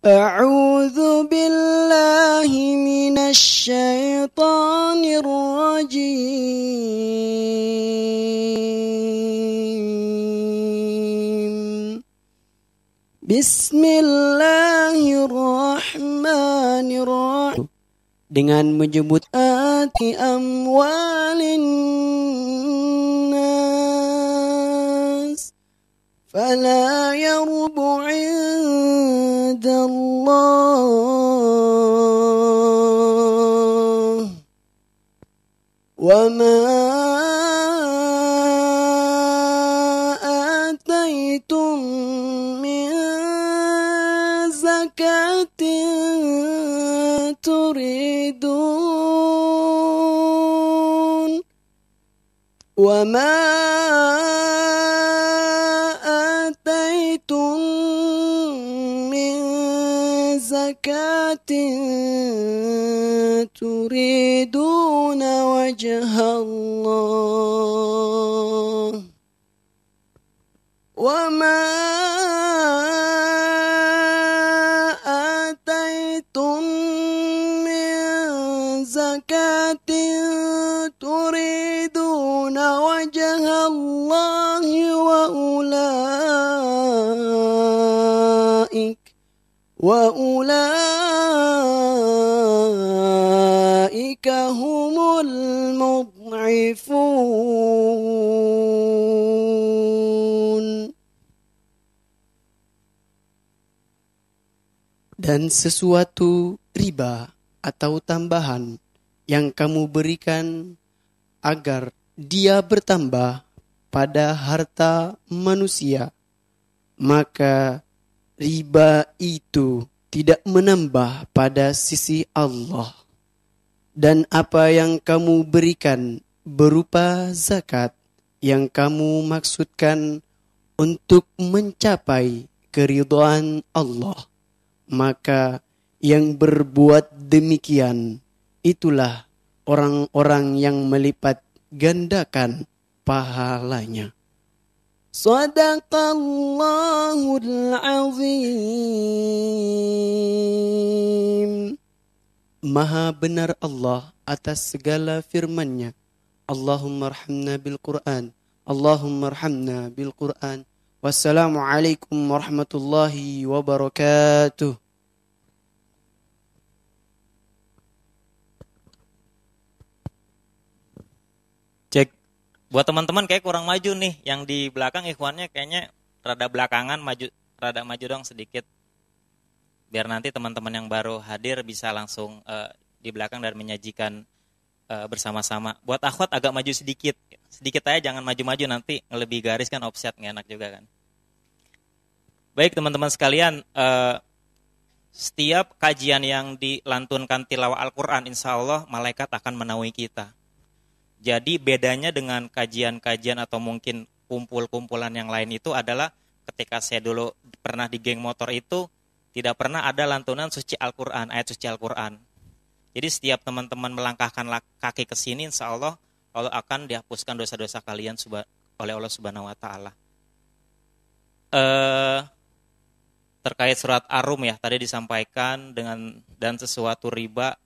أعوذ بالله من الشيطان الرجيم بسم الله الرحمن الرحيم dengan menyebut ati amwalin nas fala yarbu inda Allah wa ma ataitum min zakatin turidun wa ma ataitum min zakatin turiduna wajha Allah wa ma ataitum min zakatin turiduna wajha Allah wa ulaika humul mud'ifun. Dan sesuatu riba atau tambahan yang kamu berikan agar dia bertambah pada harta manusia, maka riba itu tidak menambah pada sisi Allah. Dan apa yang kamu berikan berupa zakat yang kamu maksudkan untuk mencapai keridhaan Allah, maka yang berbuat demikian itulah orang-orang yang melipat gandakan pahalanya. Sadaqallahul azim. Maha benar Allah atas segala firman-Nya. Allahumma arhamna bil Qur'an. Allahumma arhamna bil Qur'an. Wassalamualaikum warahmatullahi wabarakatuh. Cek. Buat teman-teman kayak kurang maju nih. Yang di belakang ikhwannya kayaknya rada belakangan, rada maju dong sedikit. Biar nanti teman-teman yang baru hadir bisa langsung di belakang dan menyajikan bersama-sama. Buat akhwat agak maju sedikit. Sedikit aja, jangan maju-maju, nanti lebih garis kan, offset nggak enak juga kan. Baik teman-teman sekalian, setiap kajian yang dilantunkan tilawah Al-Quran, insya Allah malaikat akan menaungi kita. Jadi bedanya dengan kajian-kajian atau mungkin kumpul-kumpulan yang lain itu adalah ketika saya dulu pernah di geng motor itu, tidak pernah ada lantunan suci Al-Quran, ayat suci Al-Quran. Jadi setiap teman-teman melangkahkan kaki ke sini, insya Allah akan dihapuskan dosa-dosa kalian oleh Allah Subhanahu Wa Taala. Terkait surat Ar-Rum ya, tadi disampaikan dan sesuatu riba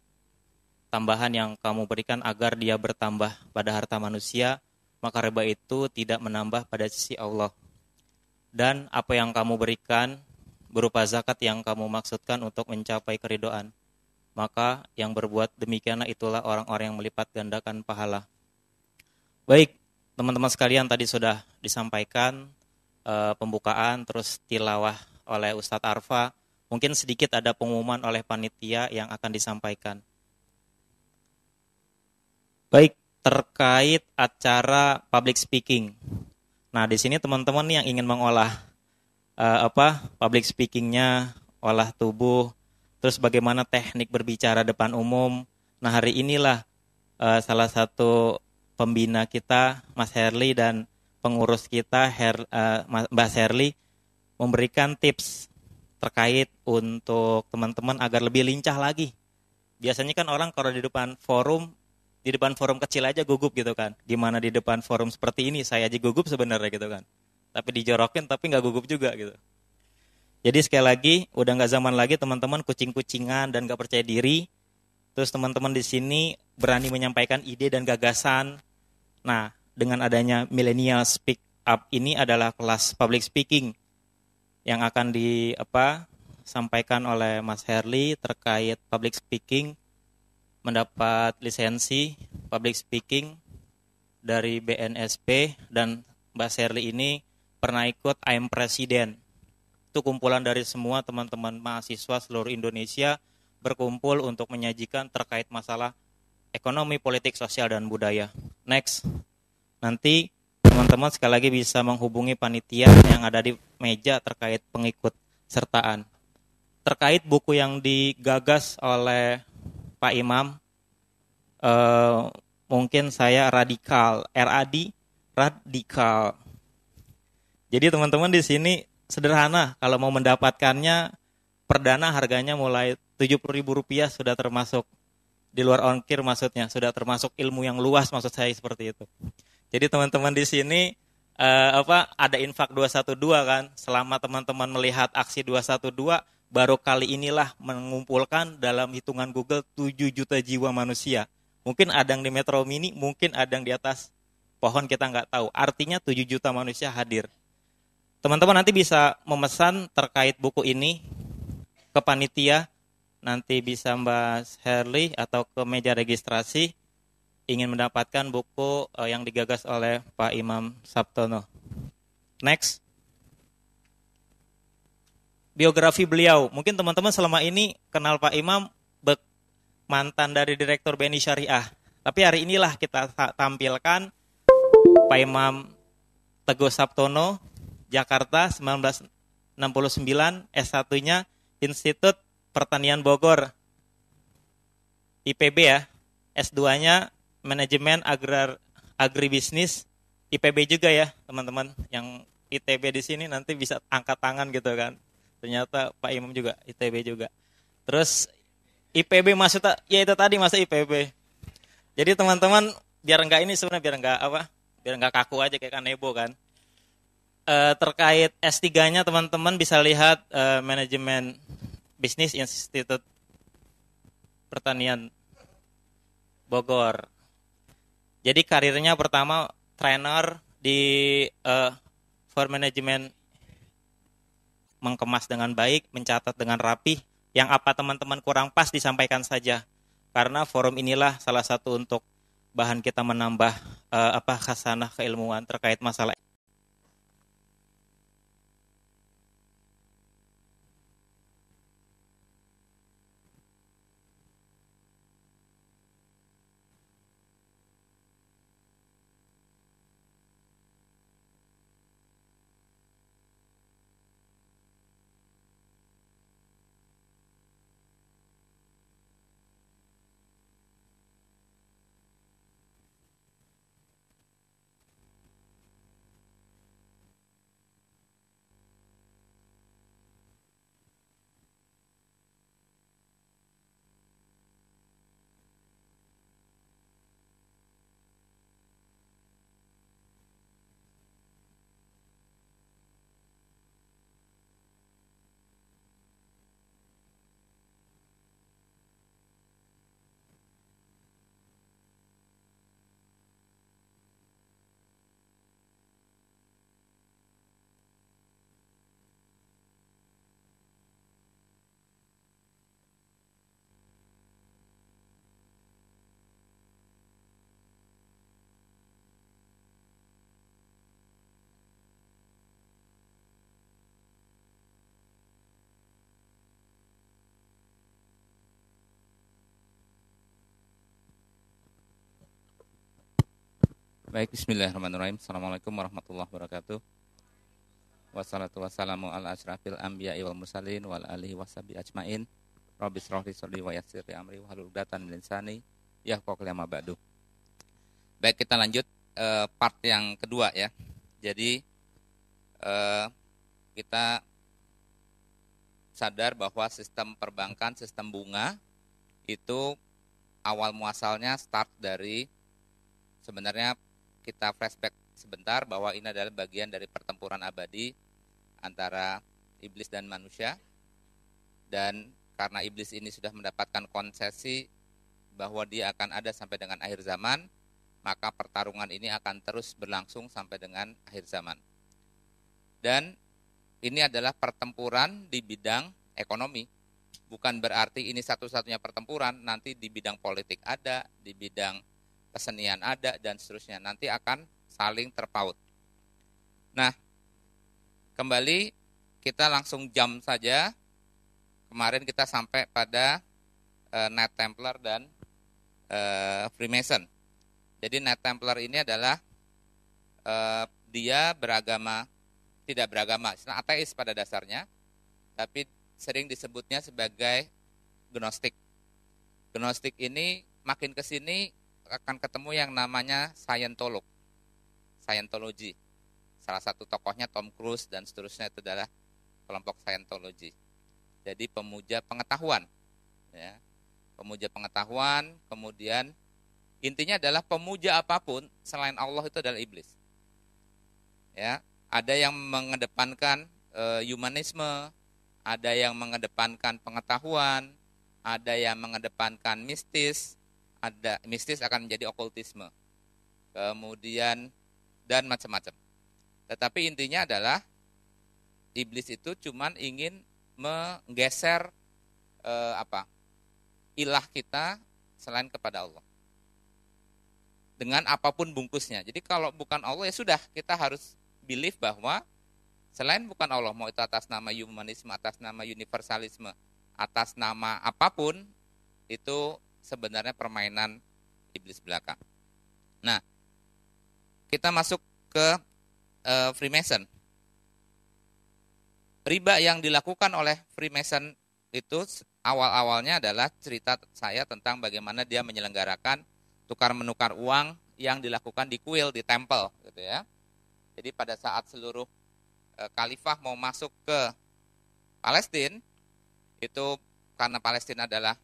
tambahan yang kamu berikan agar dia bertambah pada harta manusia, maka riba itu tidak menambah pada sisi Allah. Dan apa yang kamu berikan berupa zakat yang kamu maksudkan untuk mencapai keridhaan, maka yang berbuat demikianlah itulah orang-orang yang melipat gandakan pahala. Baik, teman-teman sekalian, tadi sudah disampaikan pembukaan terus tilawah oleh Ustadz Arfa. Mungkin sedikit ada pengumuman oleh panitia yang akan disampaikan. Baik, terkait acara public speaking. Nah, di sini teman-teman yang ingin mengolah public speakingnya, olah tubuh, terus bagaimana teknik berbicara depan umum. Nah, hari inilah salah satu pembina kita, Mas Herli, dan pengurus kita, Mbak Herli, memberikan tips terkait untuk teman-teman agar lebih lincah lagi. Biasanya kan orang kalau di depan forum kecil aja gugup gitu kan. Gimana di depan forum seperti ini, saya aja gugup sebenarnya gitu kan. Tapi dijorokin tapi nggak gugup juga gitu. Jadi sekali lagi, udah nggak zaman lagi teman-teman kucing-kucingan dan nggak percaya diri. Terus teman-teman di sini berani menyampaikan ide dan gagasan. Nah, dengan adanya Millennial Speak Up ini adalah kelas public speaking yang akan sampaikan oleh Mas Herli terkait public speaking, mendapat lisensi public speaking dari BNSP, dan Mbak Herli ini pernah ikut I'm President. Itu kumpulan dari semua teman-teman mahasiswa seluruh Indonesia berkumpul untuk menyajikan terkait masalah ekonomi, politik, sosial, dan budaya. Next. Nanti teman-teman sekali lagi bisa menghubungi panitia yang ada di meja terkait pengikut sertaan. Terkait buku yang digagas oleh Pak Imam, mungkin saya radikal, radikal. Jadi teman-teman di sini sederhana, kalau mau mendapatkannya perdana harganya mulai Rp70.000 sudah termasuk di luar ongkir, maksudnya sudah termasuk ilmu yang luas, maksud saya seperti itu. Jadi teman-teman di sini ada infak 212 kan, selama teman-teman melihat aksi 212 baru kali inilah mengumpulkan dalam hitungan Google 7 juta jiwa manusia. Mungkin ada yang di Metro Mini, mungkin ada yang di atas pohon, kita nggak tahu. Artinya 7 juta manusia hadir. Teman-teman nanti bisa memesan terkait buku ini ke panitia, nanti bisa Mbak Herli atau ke meja registrasi ingin mendapatkan buku yang digagas oleh Pak Imam Sabtono. Next. Biografi beliau. Mungkin teman-teman selama ini kenal Pak Imam mantan dari Direktur BNI Syariah. Tapi hari inilah kita tampilkan Pak Imam Teguh Sabtono, Jakarta 1969, S1-nya Institut Pertanian Bogor, IPB ya. S2-nya Manajemen Agribisnis, IPB juga ya teman-teman. Yang ITB di sini nanti bisa angkat tangan gitu kan. Ternyata Pak Imam juga ITB juga. Terus IPB maksudnya ya itu tadi masa IPB. Jadi teman-teman biar nggak kaku aja kayak Kanebo kan. Terkait S3-nya teman-teman bisa lihat Manajemen Bisnis Institut Pertanian Bogor. Jadi karirnya pertama trainer di for management, mengemas dengan baik, mencatat dengan rapi. Yang apa teman-teman kurang pas disampaikan saja. Karena forum inilah salah satu untuk bahan kita menambah khasanah keilmuan terkait masalah. Baik, bismillahirrahmanirrahim. Assalamualaikum warahmatullahi wabarakatuh. Wassalatu wassalamu ala asyrafil anbiya'i wal mursalin wal alihi washabi ajmain. Rabbi shrah li sadri wa yassir li amri wahlul 'uqdatam min lisani yafqahu qawli amma ba'du. Baik, kita lanjut part yang kedua ya. Jadi kita sadar bahwa sistem perbankan, sistem bunga itu awal muasalnya start dari, sebenarnya kita flashback sebentar bahwa ini adalah bagian dari pertempuran abadi antara iblis dan manusia. Dan karena iblis ini sudah mendapatkan konsesi bahwa dia akan ada sampai dengan akhir zaman, maka pertarungan ini akan terus berlangsung sampai dengan akhir zaman. Dan ini adalah pertempuran di bidang ekonomi. Bukan berarti ini satu-satunya pertempuran, nanti di bidang politik ada, di bidang kesenian ada, dan seterusnya. Nanti akan saling terpaut. Nah, kembali kita langsung jam saja. Kemarin kita sampai pada Knight Templar dan Freemason. Jadi Knight Templar ini adalah dia tidak beragama, ateis pada dasarnya, tapi sering disebutnya sebagai Gnostik. Gnostik ini makin ke sini akan ketemu yang namanya Scientology. Salah satu tokohnya Tom Cruise dan seterusnya itu adalah kelompok Scientology. Jadi pemuja pengetahuan, ya. Pemuja pengetahuan, kemudian intinya adalah pemuja apapun selain Allah itu adalah iblis. Ya, ada yang mengedepankan humanisme, ada yang mengedepankan pengetahuan, ada yang mengedepankan mistis, ada mistis akan menjadi okultisme. Kemudian dan macam-macam. Tetapi intinya adalah iblis itu cuman ingin menggeser ilah kita selain kepada Allah. Dengan apapun bungkusnya. Jadi kalau bukan Allah ya sudah, kita harus believe bahwa selain bukan Allah, mau itu atas nama humanisme, atas nama universalisme, atas nama apapun, itu sebenarnya permainan iblis belaka. Nah, kita masuk ke Freemason. Riba yang dilakukan oleh Freemason itu awal-awalnya adalah cerita saya tentang bagaimana dia menyelenggarakan tukar-menukar uang yang dilakukan di kuil, di temple, gitu ya. Jadi pada saat seluruh khalifah mau masuk ke Palestina, itu karena Palestina adalah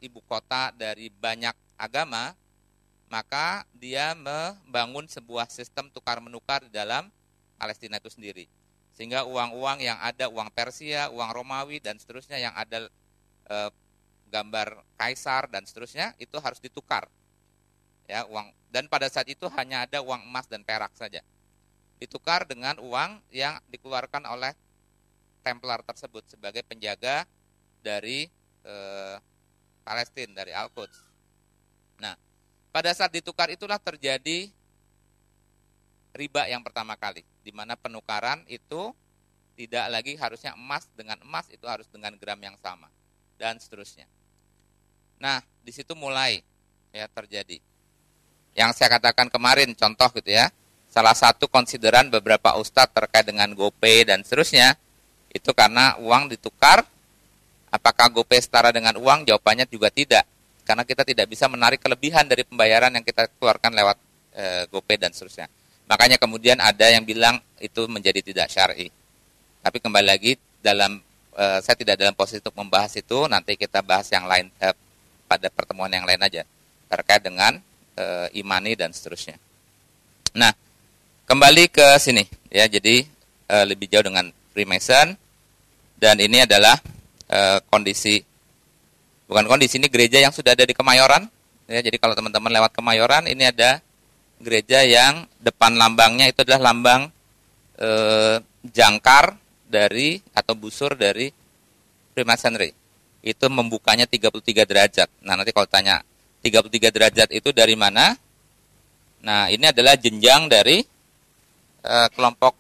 ibu kota dari banyak agama, maka dia membangun sebuah sistem tukar-menukar di dalam Palestina itu sendiri. Sehingga uang-uang yang ada, uang Persia, uang Romawi, dan seterusnya yang ada gambar kaisar dan seterusnya, itu harus ditukar. Ya, uang. Dan pada saat itu hanya ada uang emas dan perak saja. Ditukar dengan uang yang dikeluarkan oleh Templar tersebut sebagai penjaga dari Palestina, dari Al-Quds. Nah, pada saat ditukar itulah terjadi riba yang pertama kali, di mana penukaran itu tidak lagi harusnya emas dengan emas, itu harus dengan gram yang sama, dan seterusnya. Nah, di situ mulai ya terjadi. Yang saya katakan kemarin, contoh gitu ya, salah satu konsideran beberapa ustadz terkait dengan GoPay dan seterusnya, itu karena uang ditukar, apakah GoPay setara dengan uang? Jawabannya juga tidak, karena kita tidak bisa menarik kelebihan dari pembayaran yang kita keluarkan lewat GoPay dan seterusnya. Makanya kemudian ada yang bilang itu menjadi tidak syar'i. Tapi kembali lagi, saya tidak dalam posisi untuk membahas itu, nanti kita bahas yang lain pada pertemuan yang lain aja, terkait dengan imani dan seterusnya. Nah, kembali ke sini ya, jadi lebih jauh dengan Freemason, dan ini adalah ini gereja yang sudah ada di Kemayoran ya. Jadi kalau teman-teman lewat Kemayoran, ini ada gereja yang depan lambangnya itu adalah lambang jangkar dari atau busur dari Freemasonry. Itu membukanya 33 derajat. Nah, nanti kalau tanya 33 derajat itu dari mana? Nah, ini adalah jenjang dari kelompok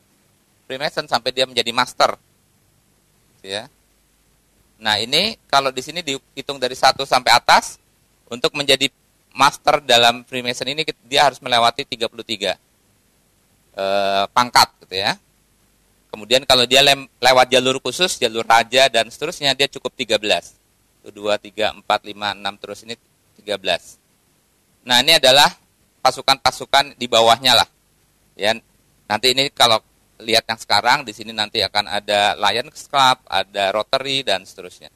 Freemason sampai dia menjadi master. Ya. Nah, ini kalau di sini dihitung dari 1 sampai atas, untuk menjadi master dalam Freemason ini dia harus melewati 33 pangkat gitu ya. Kemudian kalau dia lewat jalur khusus, jalur raja dan seterusnya, dia cukup 13. 1, 2, 3, 4, 5, 6 terus, ini 13. Nah, ini adalah pasukan-pasukan di bawahnya lah. Ya, nanti ini kalau lihat yang sekarang di sini nanti akan ada Lions Club, ada Rotary dan seterusnya.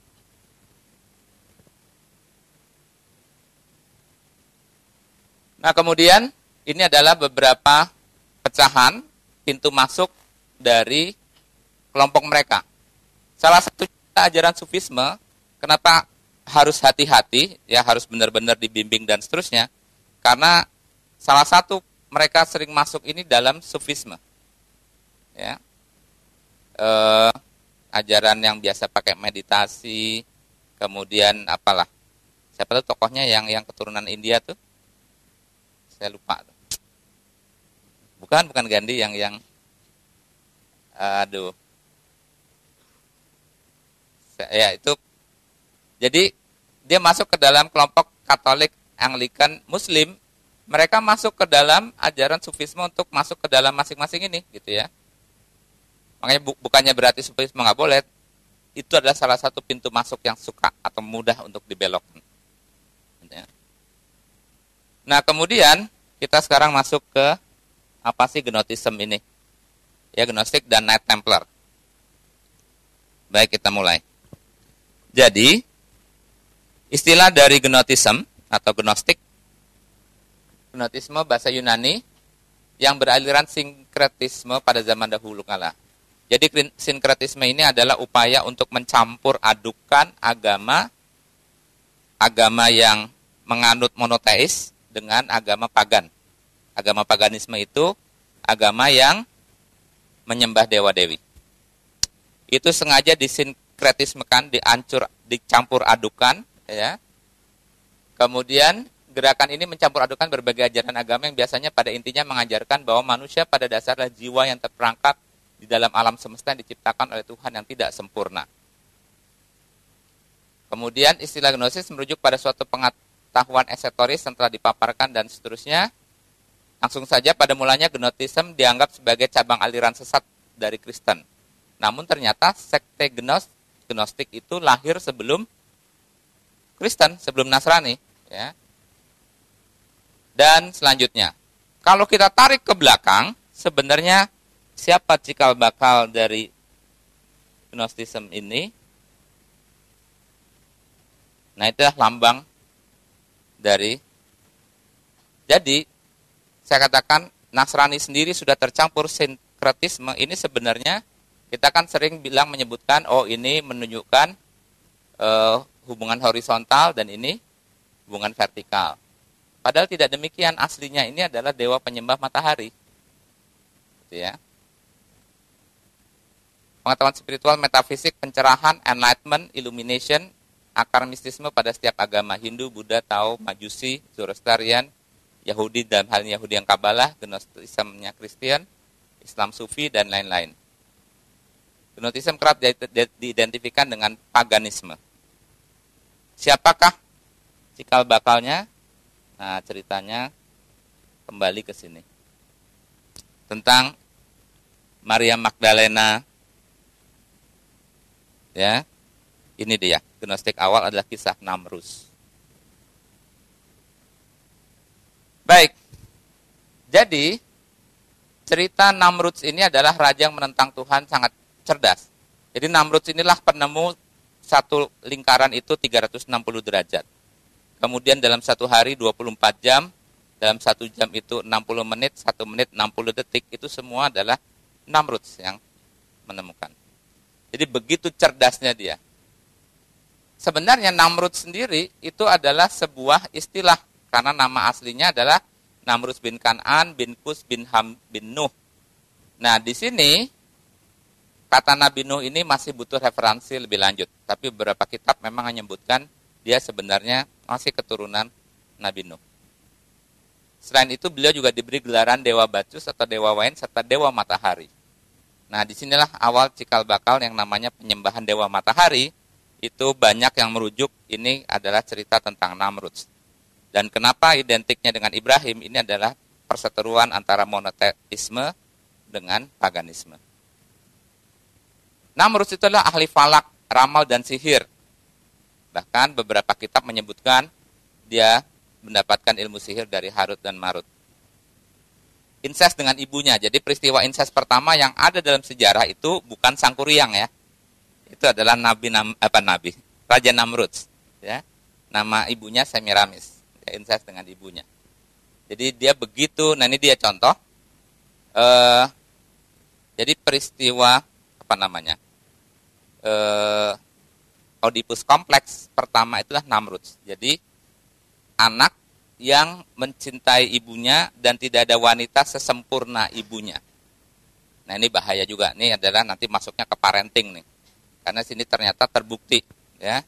Nah, kemudian ini adalah beberapa pecahan pintu masuk dari kelompok mereka. Salah satu ajaran Sufisme, kenapa harus hati-hati, ya harus benar-benar dibimbing dan seterusnya, karena salah satu mereka sering masuk ini dalam Sufisme. Ya. Ajaran yang biasa pakai meditasi, kemudian apalah. Siapa tuh tokohnya yang keturunan India tuh? Saya lupa tuh. Bukan Gandhi yang aduh. Ya itu. Jadi dia masuk ke dalam kelompok Katolik, Anglikan, Muslim. Mereka masuk ke dalam ajaran Sufisme untuk masuk ke dalam masing-masing ini, gitu ya. Makanya bukannya berarti Sufisme nggak boleh. Itu adalah salah satu pintu masuk yang suka atau mudah untuk dibelokkan. Nah kemudian kita sekarang masuk ke apa sih Gnosticism ini? Ya, Gnostik dan Knight Templar. Baik, kita mulai. Jadi istilah dari Gnosticism atau Gnostik, Gnotisme bahasa Yunani yang beraliran sinkretisme pada zaman dahulu kala. Jadi sinkretisme ini adalah upaya untuk mencampur adukan agama yang menganut monoteis dengan agama pagan. Agama paganisme itu agama yang menyembah dewa-dewi. Itu sengaja disinkretismekan, dicampur adukan, ya. Kemudian gerakan ini mencampur adukan berbagai ajaran agama yang biasanya pada intinya mengajarkan bahwa manusia pada dasarnya jiwa yang terperangkap di dalam alam semesta yang diciptakan oleh Tuhan yang tidak sempurna. Kemudian istilah gnosis merujuk pada suatu pengetahuan esoteris yang telah dipaparkan dan seterusnya. Langsung saja pada mulanya Gnosticism dianggap sebagai cabang aliran sesat dari Kristen. Namun ternyata sekte Gnostik itu lahir sebelum Kristen, sebelum Nasrani, ya. Dan selanjutnya, kalau kita tarik ke belakang, sebenarnya siapa cikal bakal dari Gnosticism ini? Nah, itulah lambang dari. Jadi, saya katakan Nasrani sendiri sudah tercampur sinkretisme. Ini sebenarnya kita kan sering bilang menyebutkan, oh ini menunjukkan hubungan horizontal dan ini hubungan vertikal. Padahal tidak demikian, aslinya ini adalah dewa penyembah matahari. Gitu ya. Pengetahuan spiritual, metafisik, pencerahan, enlightenment, illumination, akar mistisme pada setiap agama, Hindu, Buddha, Tao, Majusi, Zoroastrian, Yahudi dalam hal Yahudi yang Kabalah, Gnosticism-nya Kristen, Islam Sufi, dan lain-lain. Gnosticism kerap diidentifikan dengan paganisme. Siapakah cikal bakalnya? Nah, ceritanya kembali ke sini. Tentang Maria Magdalena. Ya. Ini dia. Gnostik awal adalah kisah Namrus. Baik. Jadi cerita Namrud ini adalah raja yang menentang Tuhan, sangat cerdas. Jadi Namrud inilah penemu satu lingkaran itu 360 derajat. Kemudian dalam satu hari 24 jam, dalam satu jam itu 60 menit, 1 menit 60 detik, itu semua adalah Namrud yang menemukan. Jadi begitu cerdasnya dia. Sebenarnya Namrud sendiri itu adalah sebuah istilah, karena nama aslinya adalah Namrud bin Kan'an bin Kus bin Ham bin Nuh. Nah, di sini kata Nabi Nuh ini masih butuh referensi lebih lanjut. Tapi beberapa kitab memang menyebutkan dia sebenarnya masih keturunan Nabi Nuh. Selain itu beliau juga diberi gelaran Dewa Bacchus atau Dewa Wain serta Dewa Matahari. Nah, disinilah awal cikal bakal yang namanya penyembahan Dewa Matahari. Itu banyak yang merujuk ini adalah cerita tentang Namrud. Dan kenapa identiknya dengan Ibrahim, ini adalah perseteruan antara monoteisme dengan paganisme. Namrud itu adalah ahli falak, ramal, dan sihir. Bahkan beberapa kitab menyebutkan dia mendapatkan ilmu sihir dari Harut dan Marut. Inses dengan ibunya. Jadi peristiwa inses pertama yang ada dalam sejarah itu bukan Sangkuriang ya. Itu adalah Raja Namrud. Ya. Nama ibunya Semiramis. Ya, inses dengan ibunya. Jadi dia begitu, nah ini dia contoh. Jadi peristiwa Oedipus kompleks pertama itulah Namrud. Jadi anak yang mencintai ibunya dan tidak ada wanita sesempurna ibunya. Nah ini bahaya juga. Ini adalah nanti masuknya ke parenting nih. Karena sini ternyata terbukti ya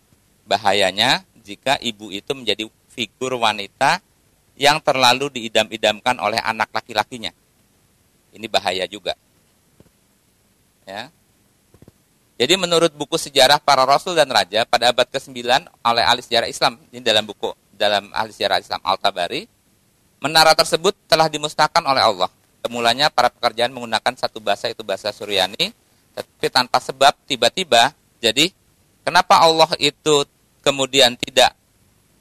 bahayanya jika ibu itu menjadi figur wanita yang terlalu diidam-idamkan oleh anak laki-lakinya. Ini bahaya juga. Ya. Jadi menurut buku sejarah para rasul dan raja pada abad ke-9 oleh ahli sejarah Islam, ini dalam ahli sejarah Islam Al-Tabari, menara tersebut telah dimusnahkan oleh Allah. Semulanya para pekerjaan menggunakan satu bahasa, itu bahasa Suryani, tapi tanpa sebab tiba-tiba. Jadi kenapa Allah itu kemudian tidak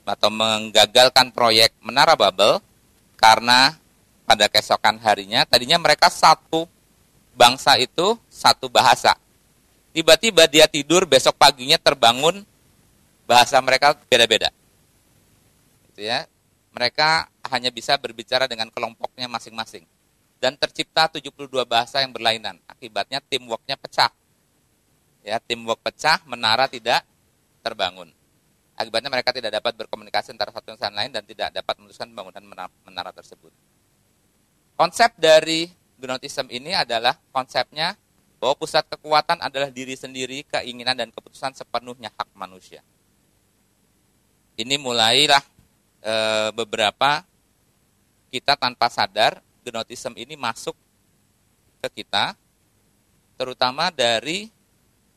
atau menggagalkan proyek Menara Babel? Karena pada keesokan harinya, tadinya mereka satu bangsa itu satu bahasa. Tiba-tiba dia tidur, besok paginya terbangun bahasa mereka beda-beda. Gitu ya. Mereka hanya bisa berbicara dengan kelompoknya masing-masing. Dan tercipta 72 bahasa yang berlainan. Akibatnya teamwork-nya pecah. Ya, teamwork pecah, menara tidak terbangun. Akibatnya mereka tidak dapat berkomunikasi antara satu dengan lain dan tidak dapat meneruskan pembangunan menara tersebut. Konsep dari Gnosticism ini adalah konsepnya bahwa pusat kekuatan adalah diri sendiri, keinginan dan keputusan sepenuhnya hak manusia. Ini mulailah beberapa kita tanpa sadar Gnosticism ini masuk ke kita, terutama dari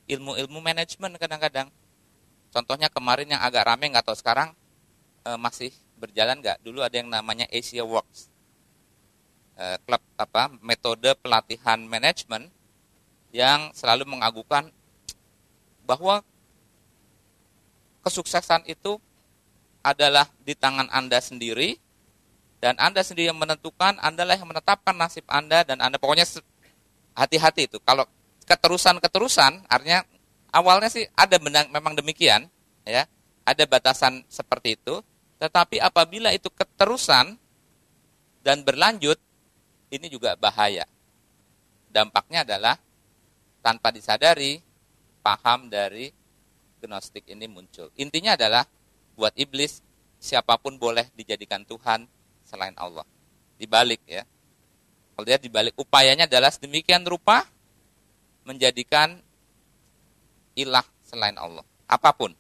ilmu-ilmu manajemen kadang-kadang. Contohnya kemarin yang agak rame, nggak tahu sekarang masih berjalan nggak? Dulu ada yang namanya Asia Works. Klub metode pelatihan manajemen yang selalu mengagukan bahwa kesuksesan itu adalah di tangan Anda sendiri dan Anda sendiri yang menentukan, Andalah yang menetapkan nasib Anda dan Anda pokoknya hati-hati itu. Kalau keterusan artinya awalnya sih ada memang demikian ya, ada batasan seperti itu, tetapi apabila itu keterusan dan berlanjut, ini juga bahaya. Dampaknya adalah tanpa disadari, paham dari Gnostik ini muncul. Intinya adalah buat iblis, siapapun boleh dijadikan Tuhan selain Allah. Dibalik ya. Kalau dia dibalik, upayanya adalah sedemikian rupa menjadikan ilah selain Allah. Apapun.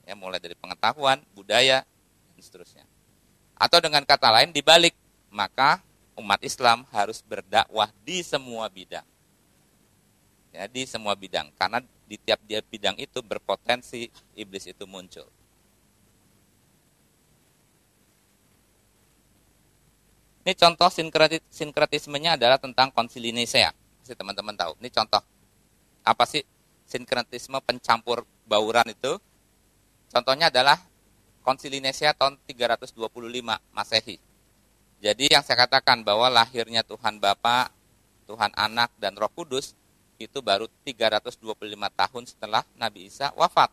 Ya, mulai dari pengetahuan, budaya, dan seterusnya. Atau dengan kata lain, dibalik, maka umat Islam harus berdakwah di semua bidang. Ya, di semua bidang. Karena di tiap bidang itu berpotensi iblis itu muncul. Ini contoh sinkretismenya adalah tentang konsili Nisea. Pasti teman-teman tahu. Ini contoh. Apa sih sinkretisme pencampur bauran itu? Contohnya adalah konsili Nisea tahun 325 Masehi. Jadi yang saya katakan bahwa lahirnya Tuhan Bapa, Tuhan Anak, dan Roh Kudus itu baru 325 tahun setelah Nabi Isa wafat.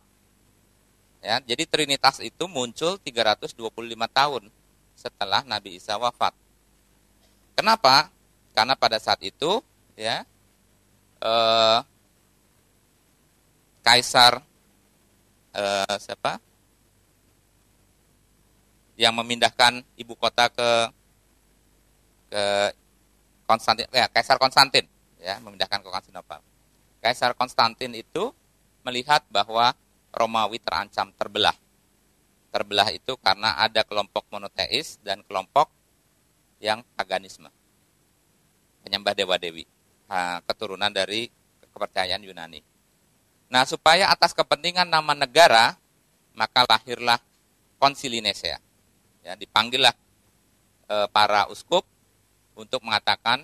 Ya, jadi Trinitas itu muncul 325 tahun setelah Nabi Isa wafat. Kenapa? Karena pada saat itu ya Kaisar yang memindahkan ibu kota ke Konstantin, ya, Kaisar Konstantin, ya, memindahkan ke Konstantinopel. Kaisar Konstantin itu melihat bahwa Romawi terancam terbelah. Terbelah itu karena ada kelompok monoteis dan kelompok yang paganisme, penyembah dewa-dewi, keturunan dari kepercayaan Yunani. Nah, supaya atas kepentingan nama negara, maka lahirlah Konsili Nisea. Ya, dipanggillah para uskup untuk mengatakan,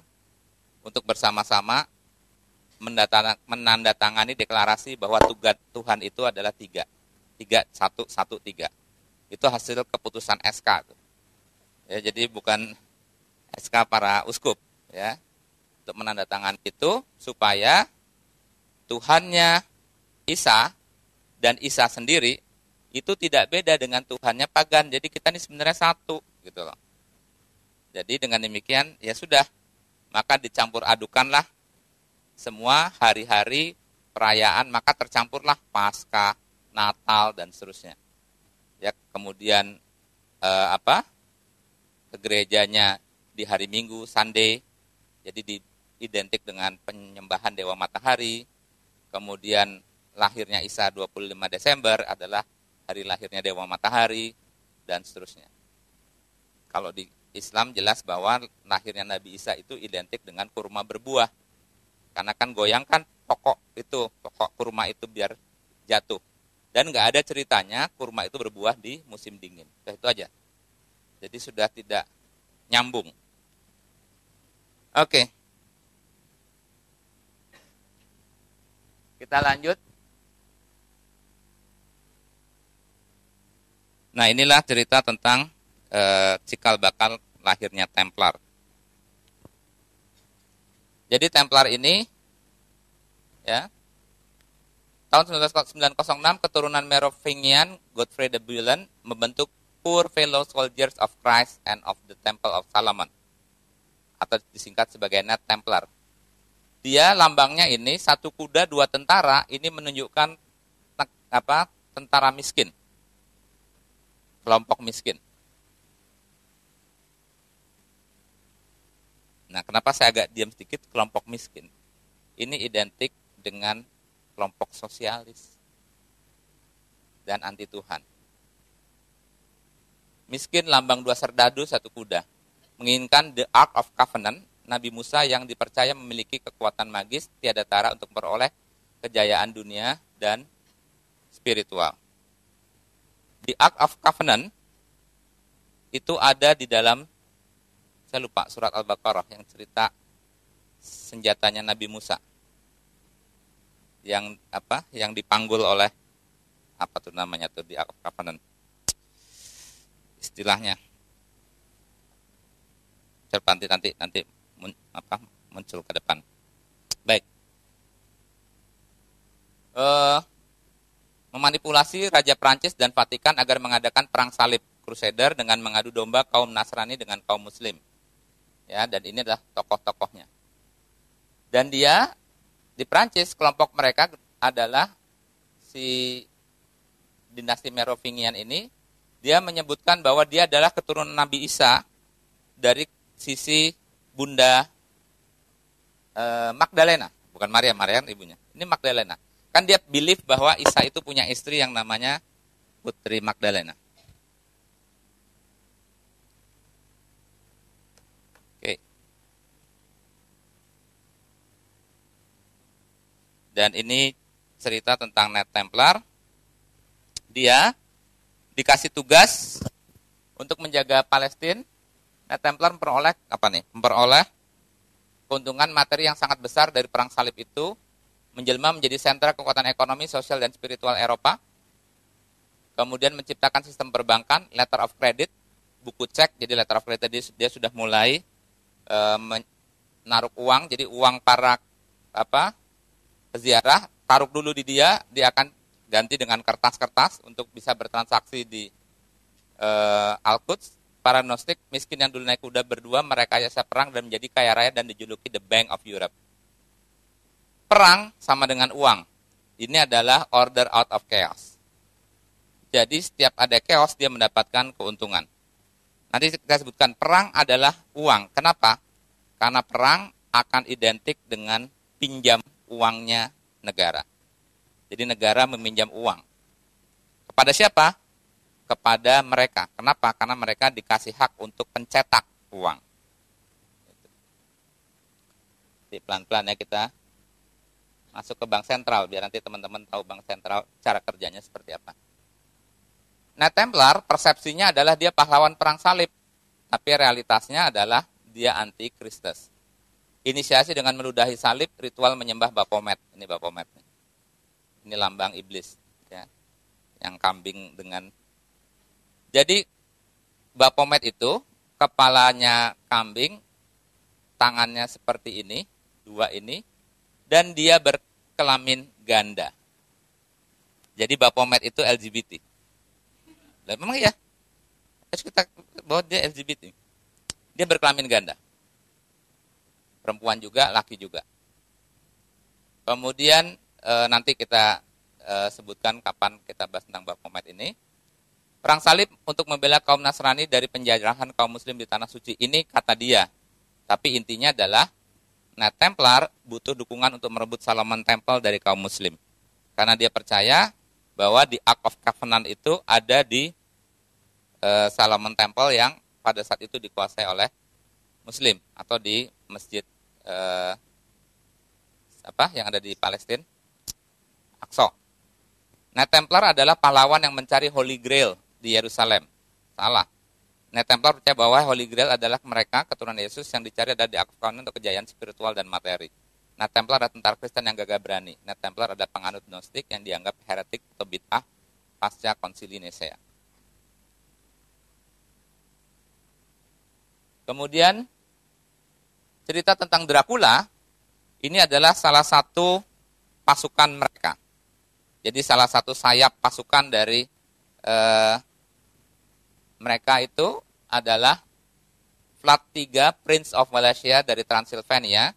untuk bersama-sama menandatangani deklarasi bahwa Tuhan itu adalah tiga, 113. Itu hasil keputusan SK. Ya, jadi bukan SK para uskup, ya, untuk menandatangani itu supaya Tuhannya Isa dan Isa sendiri itu tidak beda dengan Tuhannya pagan. Jadi kita ini sebenarnya satu, gitu loh. Jadi dengan demikian ya sudah, maka dicampur adukanlah semua hari-hari perayaan, maka tercampurlah Paskah, Natal dan seterusnya. Ya, kemudian ke gerejanya di hari Minggu, Sunday, jadi identik dengan penyembahan Dewa Matahari. Kemudian lahirnya Isa 25 Desember adalah hari lahirnya Dewa Matahari dan seterusnya. Kalau di Islam jelas bahwa lahirnya Nabi Isa itu identik dengan kurma berbuah. Karena kan goyangkan pokok kurma itu biar jatuh. Dan nggak ada ceritanya kurma itu berbuah di musim dingin. Itu aja. Jadi sudah tidak nyambung. Oke. Kita lanjut. Nah, inilah cerita tentang cikal bakal lahirnya Templar. Jadi Templar ini, ya, tahun 1906 keturunan Merovingian Godfrey de Bouillon membentuk Poor Fellow Soldiers of Christ and of the Temple of Solomon, atau disingkat sebagai Knights Templar. Dia lambangnya ini satu kuda dua tentara, ini menunjukkan tentara miskin, kelompok miskin. Nah, kenapa saya agak diam sedikit? Kelompok miskin ini identik dengan kelompok sosialis dan anti Tuhan. Miskin lambang dua serdadu satu kuda, menginginkan the Ark of Covenant, Nabi Musa yang dipercaya memiliki kekuatan magis tiada tara untuk memperoleh kejayaan dunia dan spiritual. The Ark of Covenant itu ada di dalam, saya lupa, surat Al-Baqarah yang cerita senjatanya Nabi Musa yang dipanggul oleh di Ark of Covenant istilahnya. Nanti muncul ke depan. Baik. Memanipulasi Raja Prancis dan Vatikan agar mengadakan perang salib Crusader dengan mengadu domba kaum Nasrani dengan kaum Muslim. Ya, dan ini adalah tokoh-tokohnya. Dan dia di Prancis kelompok mereka adalah si dinasti Merovingian ini, dia menyebutkan bahwa dia adalah keturunan Nabi Isa dari sisi Bunda Magdalena, bukan Maria kan ibunya. Ini Magdalena. Kan dia believe bahwa Isa itu punya istri yang namanya Putri Magdalena. Oke. Dan ini cerita tentang Knights Templar. Dia dikasih tugas untuk menjaga Palestina. Knights Templar memperoleh keuntungan materi yang sangat besar dari perang salib itu, menjelma menjadi sentra kekuatan ekonomi, sosial, dan spiritual Eropa. Kemudian menciptakan sistem perbankan, letter of credit, buku cek. Jadi letter of credit dia sudah mulai menaruh uang. Jadi uang para peziarah taruh dulu di dia akan ganti dengan kertas-kertas untuk bisa bertransaksi di Al-Quds. Para Gnostik miskin yang dulu naik kuda berdua merekayasa perang dan menjadi kaya raya dan dijuluki the Bank of Europe. Perang sama dengan uang. Ini adalah order out of chaos. Jadi setiap ada chaos dia mendapatkan keuntungan. Nanti kita sebutkan perang adalah uang. Kenapa? Karena perang akan identik dengan pinjam uangnya negara. Jadi negara meminjam uang. Kepada siapa? Kepada mereka. Kenapa? Karena mereka dikasih hak untuk pencetak uang. Jadi pelan-pelan ya kita masuk ke bank sentral, biar nanti teman-teman tahu bank sentral cara kerjanya seperti apa. Nah, Templar persepsinya adalah dia pahlawan perang salib, tapi realitasnya adalah dia anti Kristus. Inisiasi dengan meludahi salib, ritual menyembah Baphomet. Ini Baphomet. Ini lambang iblis, ya. Yang kambing dengan. Jadi Baphomet itu kepalanya kambing, tangannya seperti ini, dua ini, dan dia berkelamin ganda. Jadi Baphomet itu LGBT. Lah memang ya. Terus kita bahwa dia LGBT. Dia berkelamin ganda. Perempuan juga, laki juga. Kemudian nanti kita sebutkan kapan kita bahas tentang bab komet ini. Perang salib untuk membela kaum Nasrani dari penjajahan kaum muslim di tanah suci. Ini kata dia. Tapi intinya adalah Knight Templar butuh dukungan untuk merebut Solomon Temple dari kaum muslim. Karena dia percaya bahwa di Ark of Covenant itu ada di Solomon Temple yang pada saat itu dikuasai oleh muslim. Atau di masjid yang ada di Palestina, Aqsa. Knight Templar adalah pahlawan yang mencari Holy Grail di Yerusalem. Salah. Knight Templar percaya bahwa Holy Grail adalah mereka, keturunan Yesus, yang dicari ada di Ark of Covenant untuk kejayaan spiritual dan materi. Knight Templar adalah tentara Kristen yang gagah berani. Knight Templar adalah penganut Gnostik yang dianggap heretik atau bid'ah pasca konsili Nisea. Kemudian cerita tentang Dracula ini adalah salah satu pasukan mereka. Jadi salah satu sayap pasukan dari mereka itu adalah Vlad III, Prince of Wallachia dari Transylvania.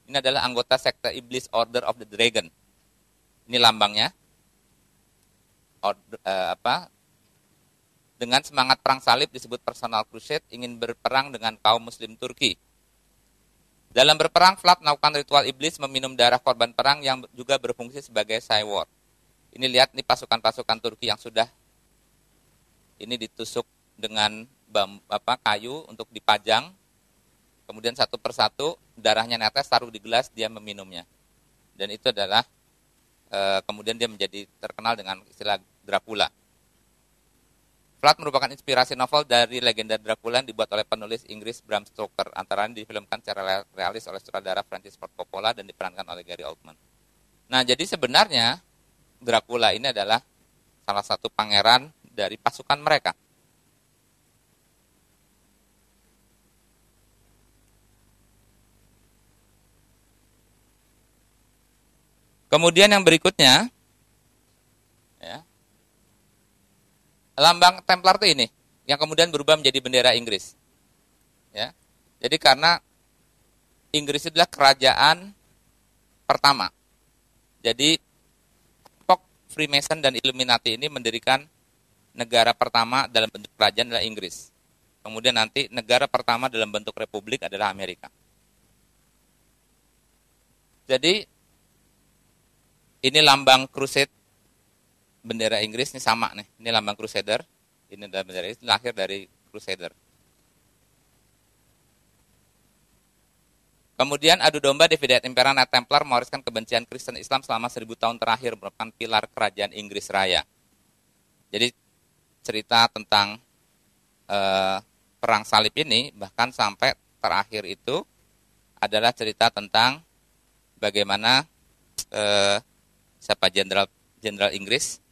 Ini adalah anggota sekte iblis Order of the Dragon. Ini lambangnya. Dengan semangat perang salib disebut personal crusade, ingin berperang dengan kaum muslim Turki. Dalam berperang, Vlad melakukan ritual iblis meminum darah korban perang yang juga berfungsi sebagai cywar. Ini lihat nih pasukan-pasukan Turki yang sudah ini ditusuk dengan kayu untuk dipajang. Kemudian satu persatu darahnya netes, taruh di gelas, dia meminumnya. Dan itu adalah kemudian dia menjadi terkenal dengan istilah Dracula. Vlad merupakan inspirasi novel dari legenda Dracula yang dibuat oleh penulis Inggris Bram Stoker. Antara lain difilmkan secara realis oleh sutradara Francis Ford Coppola dan diperankan oleh Gary Oldman. Nah, jadi sebenarnya Dracula ini adalah salah satu pangeran dari pasukan mereka. Kemudian yang berikutnya, ya, lambang Templar itu ini, yang kemudian berubah menjadi bendera Inggris. Ya, jadi karena Inggris itu adalah kerajaan pertama. Jadi kelompok Freemason dan Illuminati ini mendirikan negara pertama dalam bentuk kerajaan adalah Inggris. Kemudian nanti negara pertama dalam bentuk republik adalah Amerika. Jadi ini lambang Crusade, bendera Inggris ini sama nih. Ini lambang Crusader, ini adalah bendera Inggris, lahir dari Crusader. Kemudian adu domba Divided Empire Knight Templar mewariskan kebencian Kristen Islam selama 1000 tahun terakhir, merupakan pilar kerajaan Inggris Raya. Jadi cerita tentang perang salib ini bahkan sampai terakhir itu adalah cerita tentang bagaimana siapa jenderal Inggris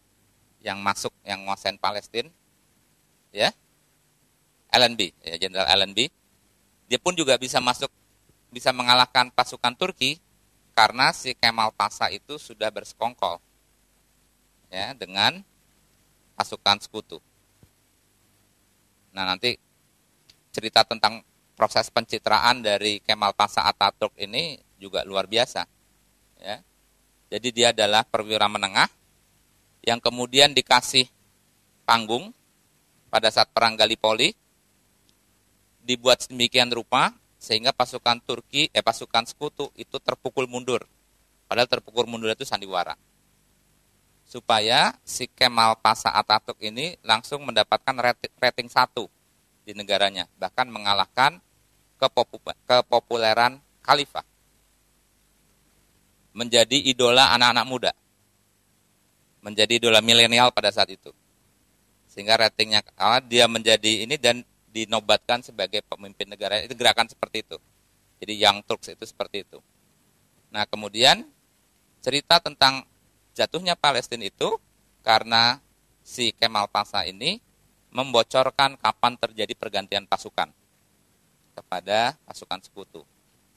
yang masuk yang menguasai Palestina, ya, Allenby, ya, Jenderal Allenby. Dia pun juga bisa mengalahkan pasukan Turki karena si Kemal Pasha itu sudah bersekongkol, ya, dengan pasukan sekutu. Nah, nanti cerita tentang proses pencitraan dari Kemal Pasha Ataturk ini juga luar biasa, ya. Jadi dia adalah perwira menengah yang kemudian dikasih panggung pada saat perang Gallipoli, dibuat sedemikian rupa sehingga pasukan sekutu itu terpukul mundur. Padahal terpukul mundur itu sandiwara. Supaya si Kemal Pasha Ataturk ini langsung mendapatkan rating 1 di negaranya, bahkan mengalahkan kepopuleran khalifah. Menjadi idola anak-anak muda. Menjadi idola milenial pada saat itu. Sehingga ratingnya dia menjadi ini dan dinobatkan sebagai pemimpin negara. Itu gerakan seperti itu. Jadi Young Turks itu seperti itu. Nah, kemudian cerita tentang jatuhnya Palestina itu karena si Kemal Pasha ini membocorkan kapan terjadi pergantian pasukan kepada pasukan sekutu.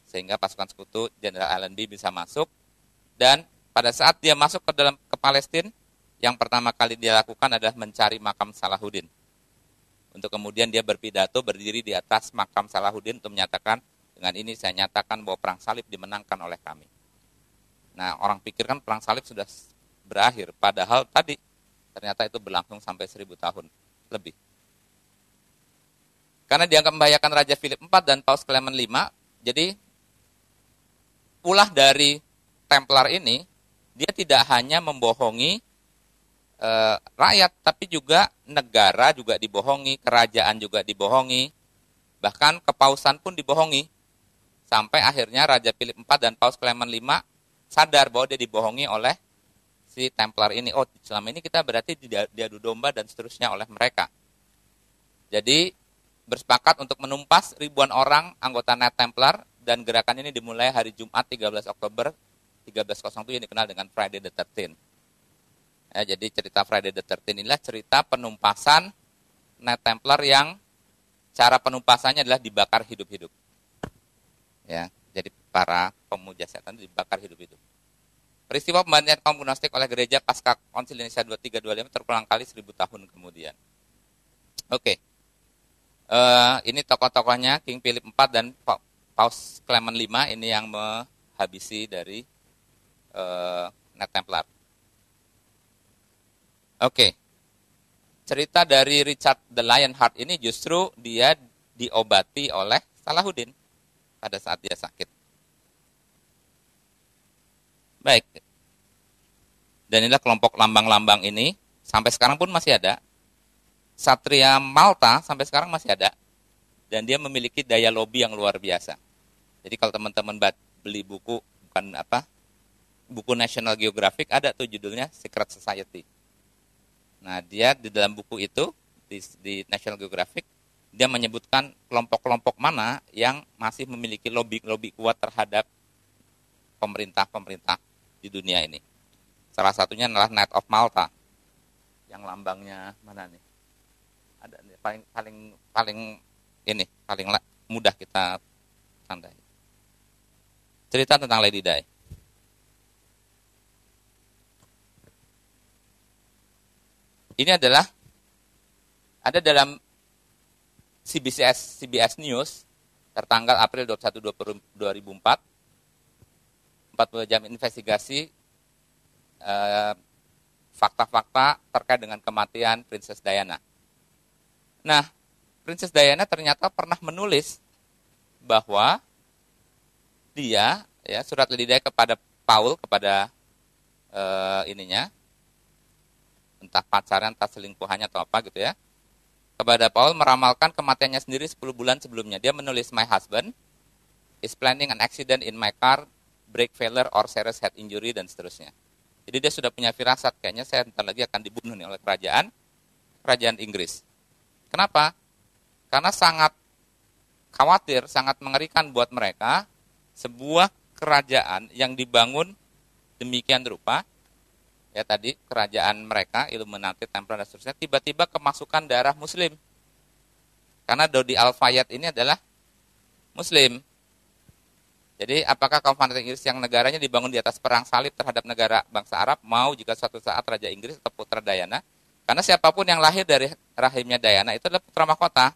Sehingga pasukan sekutu Jenderal Allenby bisa masuk. Dan pada saat dia masuk ke Palestina, yang pertama kali dia lakukan adalah mencari makam Salahuddin. Untuk kemudian dia berpidato berdiri di atas makam Salahuddin untuk menyatakan, dengan ini saya nyatakan bahwa perang salib dimenangkan oleh kami. Nah, orang pikir kan perang salib sudah berakhir, padahal tadi ternyata itu berlangsung sampai 1000 tahun lebih. Karena dianggap membahayakan Raja Philip IV dan Paus Clement V, jadi ulah dari Templar ini, dia tidak hanya membohongi rakyat, tapi juga negara juga dibohongi, kerajaan juga dibohongi, bahkan kepausan pun dibohongi. Sampai akhirnya Raja Philip IV dan Paus Clement V sadar bahwa dia dibohongi oleh si Templar ini. Oh, selama ini kita berarti diadu domba dan seterusnya oleh mereka. Jadi bersepakat untuk menumpas ribuan orang anggota Knight Templar, dan gerakan ini dimulai hari Jumat 13 Oktober 1307 yang dikenal dengan Friday the 13th. Ya, jadi cerita Friday the 13th inilah cerita penumpasan Knight Templar yang cara penumpasannya adalah dibakar hidup-hidup. Ya, jadi para pemuja setan dibakar hidup-hidup. Peristiwa pembantian kaum Gnostik oleh gereja pasca Konsil Indonesia 2325 terulang kali 1000 tahun kemudian. Oke. Ini tokoh-tokohnya King Philip IV dan Paus Clement V ini yang menghabisi dari Knight Templar. Oke. Cerita dari Richard the Lionheart ini justru dia diobati oleh Salahuddin pada saat dia sakit. Baik. Dan inilah kelompok lambang-lambang ini sampai sekarang pun masih ada. Satria Malta sampai sekarang masih ada. Dan dia memiliki daya lobby yang luar biasa. Jadi kalau teman-teman beli buku, buku National Geographic, ada tuh judulnya Secret Society. Nah, dia di dalam buku itu, di National Geographic, dia menyebutkan kelompok-kelompok mana yang masih memiliki lobby kuat terhadap pemerintah-pemerintah di dunia ini. Salah satunya adalah Knight of Malta, yang lambangnya mana nih? Ada nih, paling mudah kita tandai. Cerita tentang Lady Di. Ini adalah ada dalam CBS News tertanggal April 21 2004, 40 jam investigasi fakta-fakta terkait dengan kematian Princess Diana. Nah, Princess Diana ternyata pernah menulis bahwa dia, ya, surat Lady Di kepada Paul, kepada entah pacaran, entah selingkuhannya atau apa gitu ya, kepada Paul meramalkan kematiannya sendiri 10 bulan sebelumnya. Dia menulis, "My husband is planning an accident in my car, brake failure or serious head injury," dan seterusnya. Jadi dia sudah punya firasat, kayaknya saya bentar lagi akan dibunuh nih oleh kerajaan Inggris. Kenapa? Karena sangat khawatir, sangat mengerikan buat mereka sebuah kerajaan yang dibangun demikian rupa, ya tadi kerajaan mereka, Illuminati, Templar dan seterusnya, tiba-tiba kemasukan darah Muslim. Karena Dodi Al-Fayed ini adalah Muslim. Jadi apakah kaum fanatik Inggris yang negaranya dibangun di atas perang salib terhadap negara bangsa Arab mau jika suatu saat Raja Inggris atau putra Diana? Karena siapapun yang lahir dari rahimnya Diana itu adalah putra mahkota,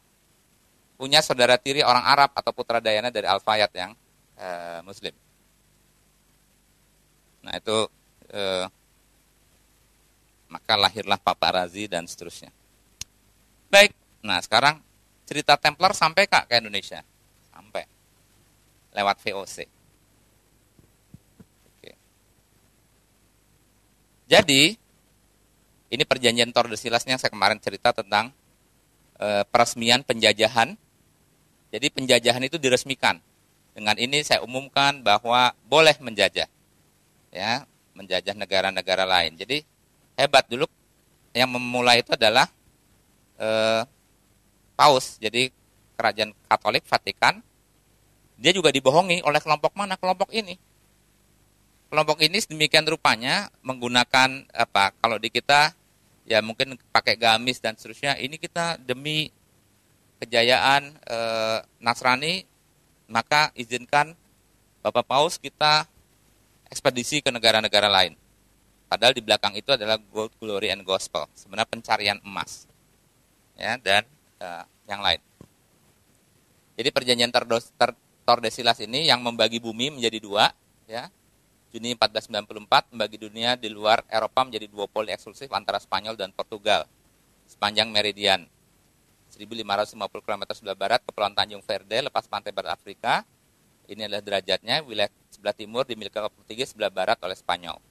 punya saudara tiri orang Arab atau putra Diana dari Al-Fayed yang Muslim. Nah itu maka lahirlah paparazi dan seterusnya. Baik, nah sekarang cerita Templar sampai ke Indonesia? Sampai. Lewat VOC. Oke. Jadi, ini perjanjian Tordesillasnya yang saya kemarin cerita tentang peresmian penjajahan. Jadi penjajahan itu diresmikan. Dengan ini saya umumkan bahwa boleh menjajah. Ya, menjajah negara-negara lain. Jadi, hebat dulu yang memulai itu adalah Paus, jadi kerajaan Katolik Vatikan. Dia juga dibohongi oleh kelompok mana? Kelompok ini. Kelompok ini sedemikian rupanya menggunakan kalau di kita ya mungkin pakai gamis dan seterusnya. Ini kita demi kejayaan Nasrani, maka izinkan Bapak Paus kita ekspedisi ke negara-negara lain. Padahal di belakang itu adalah gold, glory, and gospel. Sebenarnya pencarian emas. Ya, dan yang lain. Jadi perjanjian Tordesillas ini yang membagi bumi menjadi dua. Ya. Juni 1494 membagi dunia di luar Eropa menjadi duopoli eksklusif antara Spanyol dan Portugal sepanjang meridian 1550 km sebelah barat Kepulauan Tanjung Verde lepas pantai barat Afrika. Ini adalah derajatnya, wilayah sebelah timur dimiliki oleh Portugis, sebelah barat oleh Spanyol.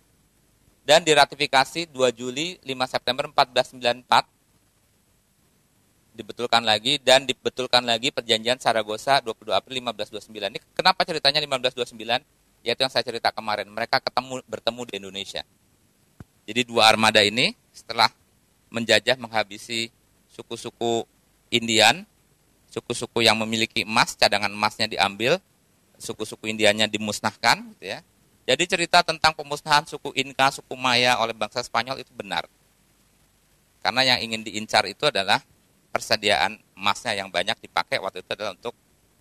Dan diratifikasi 2 Juli 5 September 1494 dibetulkan lagi perjanjian Saragossa 22 April 1529. Ini kenapa ceritanya 1529? Yaitu yang saya cerita kemarin, mereka bertemu di Indonesia. Jadi dua armada ini setelah menjajah menghabisi suku-suku Indian, suku-suku yang memiliki emas, cadangan emasnya diambil, suku-suku Indianya dimusnahkan, gitu ya. Jadi cerita tentang pemusnahan suku Inka, suku Maya oleh bangsa Spanyol itu benar. Karena yang ingin diincar itu adalah persediaan emasnya yang banyak dipakai waktu itu adalah untuk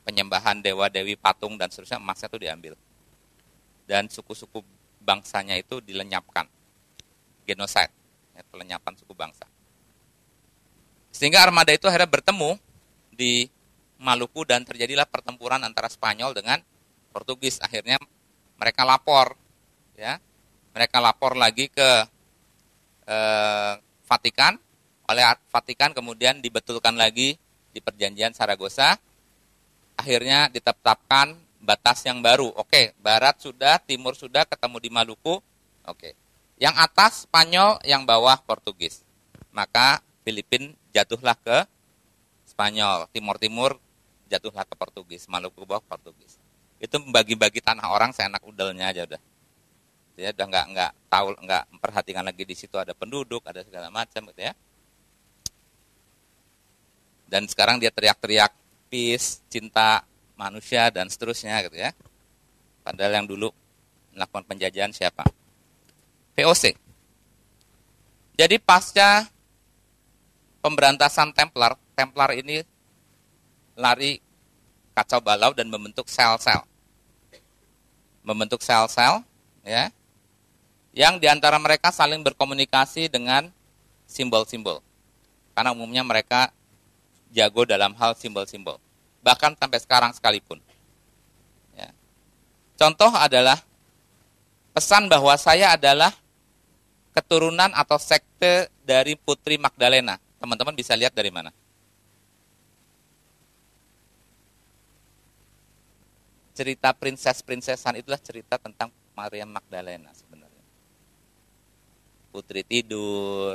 penyembahan dewa-dewi patung dan seterusnya, emasnya itu diambil. Dan suku-suku bangsanya itu dilenyapkan. Genocide, ya, pelenyapan suku bangsa. Sehingga armada itu akhirnya bertemu di Maluku dan terjadilah pertempuran antara Spanyol dengan Portugis. Akhirnya mereka lapor, ya, mereka lapor lagi ke Vatikan. Oleh Vatikan kemudian dibetulkan lagi di perjanjian Saragossa. Akhirnya ditetapkan batas yang baru. Oke, barat sudah, timur sudah, ketemu di Maluku. Oke. Yang atas Spanyol, yang bawah Portugis. Maka Filipina jatuhlah ke Spanyol, Timur-Timur jatuhlah ke Portugis, Maluku bawah Portugis. Itu membagi-bagi tanah orang seenak udelnya aja udah. Dia udah nggak memperhatikan lagi di situ ada penduduk, ada segala macam gitu ya. Dan sekarang dia teriak-teriak peace, cinta manusia dan seterusnya gitu ya. Padahal yang dulu melakukan penjajahan siapa? VOC. Jadi pasca pemberantasan Templar ini lari kacau balau dan membentuk sel-sel. Membentuk sel-sel, ya, yang diantara mereka saling berkomunikasi dengan simbol-simbol. Karena umumnya mereka jago dalam hal simbol-simbol. Bahkan sampai sekarang sekalipun. Ya. Contoh adalah pesan bahwa saya adalah keturunan atau sekte dari Putri Magdalena. Teman-teman bisa lihat dari mana? Cerita princess-princessan itulah cerita tentang Maria Magdalena sebenarnya. Putri tidur,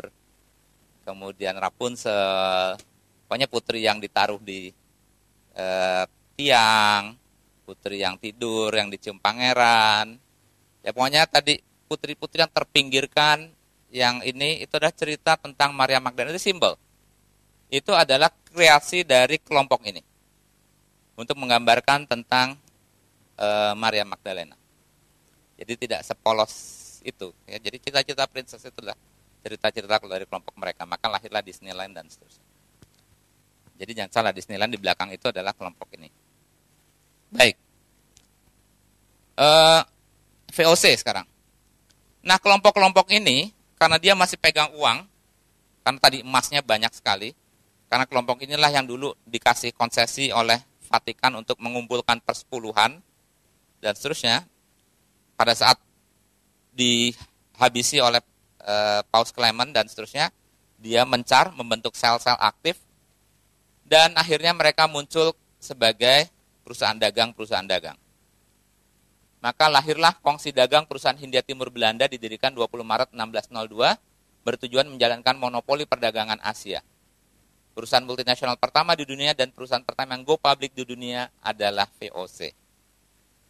kemudian Rapunzel, pokoknya putri yang ditaruh di tiang, putri yang tidur, yang dicium pangeran. Ya pokoknya tadi putri-putri yang terpinggirkan, yang ini itu adalah cerita tentang Maria Magdalena, itu simbol. Itu adalah kreasi dari kelompok ini. Untuk menggambarkan tentang Maria Magdalena. Jadi tidak sepolos itu. Ya. Jadi cerita-cerita princess itulah cerita-cerita dari kelompok mereka. Maka lahirlah Disneyland dan seterusnya. Jadi jangan salah, Disneyland di belakang itu adalah kelompok ini. Baik. VOC sekarang. Nah kelompok-kelompok ini, karena dia masih pegang uang, karena tadi emasnya banyak sekali, karena kelompok inilah yang dulu dikasih konsesi oleh Vatikan untuk mengumpulkan persepuluhan, dan seterusnya, pada saat dihabisi oleh Paus Clement dan seterusnya, dia membentuk sel-sel aktif, dan akhirnya mereka muncul sebagai perusahaan dagang. Maka lahirlah Kongsi Dagang Perusahaan Hindia Timur Belanda didirikan 20 Maret 1602 bertujuan menjalankan monopoli perdagangan Asia. Perusahaan multinasional pertama di dunia dan perusahaan pertama yang go public di dunia adalah VOC.